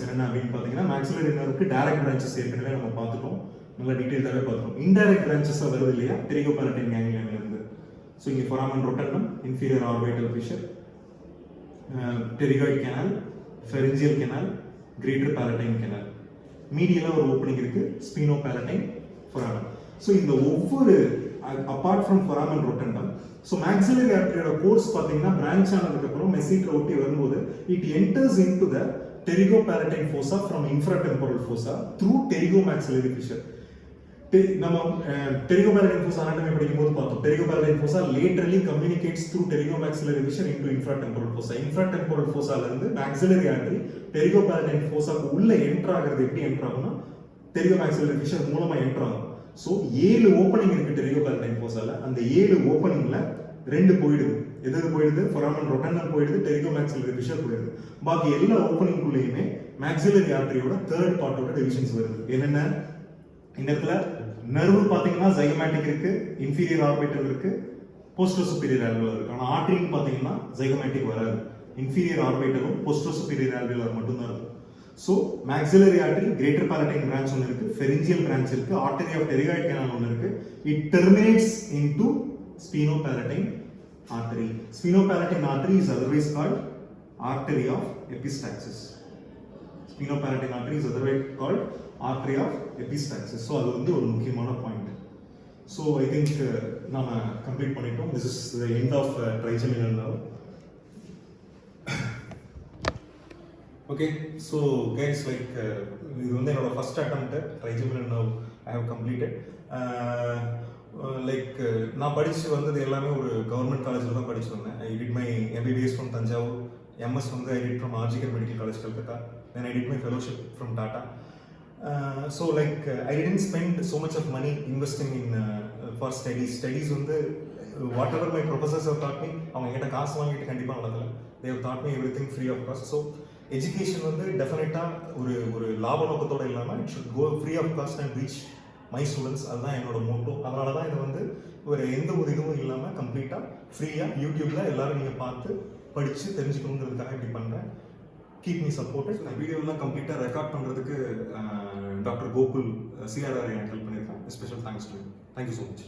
என்னென்ன அப்படின்னு பார்த்தீங்கன்னா, maxillary nerve-க்கு direct branches ஏற்கனவே நம்ம பார்த்துட்டோம், நல்லா டீடைல்டாகவே பார்த்துட்டோம். indirect branches வருது இல்லையா? டெரிகோபாலடைன் ganglion இருந்து. ஸோ இங்கே foramen rotundum, inferior orbital fissure, pterygoid canal, pharyngeal canal, greater palatine canal. மீடியலா ஒரு ஓப்பனிங் இருக்கு, ஸ்பீனோபாலடைன் foramen. ஸோ இந்த ஒவ்வொரு apart from foramen rotundum, so maxillary artery-ஓட கோர்ஸ் பார்த்தீங்கன்னா பிரான்ச் ஆனதுக்கு அப்புறம் மெசீட்டர் ஒட்டி வரும்போது it enters into the pterygopalatine fossa from infratemporal fossa through pterygomaxillary fissure. நம்ம pterygopalatine fossa anatomy படிக்கும்போது பார்த்தோம். pterygopalatine fossa laterally communicates through pterygomaxillary fissure into infratemporal fossa. infratemporal fossa ல இருந்து maxillary artery pterygopalatine fossa க்கு உள்ள enter ஆகிறது. எப்படி enter ஆகும்னா pterygomaxillary fissure மூலமா என்டர் ஆகும். ஸோ 7 ஓப்பனிங் இருக்கு டெரிகோபாலடைன் ஃபோசால. அந்த 7 ஓப்பனிங்ல 2 போயிடுது. எது போயிடுது? foramen rotundum போயிடுது, டெரிகோமாக்சில்லரி ஃபிஷர் போயிடுது. பாக்கி எல்லா ஓப்பனிங்குள்ளேயுமே maxillary artery-யோட தேர்ட் பார்ட்டோட டிவிஷன்ஸ் வருது. என்னென்ன? இந்த இடத்துல நர்வ் பாத்தீங்கன்னா zygomatic இருக்கு, inferior orbital இருக்கு, posterior superior alveolar இருக்கு. ஆனா ஆர்டரின்னு பாத்தீங்கன்னா zygomatic வராது. இன்ஃபீரியர் ஆர்பிட்டலும் போஸ்டோ சுப்பீரியர் ஆல்வியோலர் மட்டும்தான் இருக்கும். So maxillary artery greater palatine branch ஒன்று இருக்கு, ஃபெரிஞ்சியல் பிரான்ச் இருக்கு, ஆர்டரி ஆஃப் டெரிகாய்ட் கேனால் ஒன்று இருக்கு. It terminates into sphenopalatine artery. Sphenopalatine artery is otherwise called artery of epistaxis. Sphenopalatine artery is otherwise called artery of epistaxis. So அது வந்து ஒரு முக்கியமான point. So I think நாம complete பண்ணிட்டோம். This is the end of trigeminal nerve. Okay, so guys, like இது வந்து என்னோட first attempt trigeminal nerve I have completed. Like நான் படிச்சு வந்தது எல்லாமே ஒரு கவர்மெண்ட் காலேஜில் தான் படிச்சு வந்தேன். I did my MBBS from Thanjavur, MS வந்து I did from RGK medical college Calcutta, then I did my fellowship from Tata. So like I didn't spend so much of money investing in for studies வந்து whatever my professors have taught me, அவங்க கிட்ட காசு வாங்கிட்டு கண்டிப்பாக நடக்கலை. They have taught me everything free of cost. So education வந்து டெஃபினட்டாக ஒரு லாப நோக்கத்தோடு இல்லாமல் it should go free of cost and reach my students. அதுதான் என்னோட மோட்டோ. அதனால தான் இதை வந்து ஒரு எந்த ஒரு இதுவும் இல்லாமல் கம்ப்ளீட்டாக ஃப்ரீயாக யூடியூப்பில் எல்லாரும் நீங்கள் பார்த்து படித்து தெரிஞ்சுக்கணுங்கிறதுக்காக இப்படி பண்ணுறேன். Keep me supported. இந்த வீடியோலாம் கம்ப்ளீட்டாக ரெக்கார்ட் பண்ணுறதுக்கு டாக்டர் கோகுல் CRR எனக்கு ஹெல்ப் பண்ணியிருக்கேன். Special thanks to you. Thank you so much.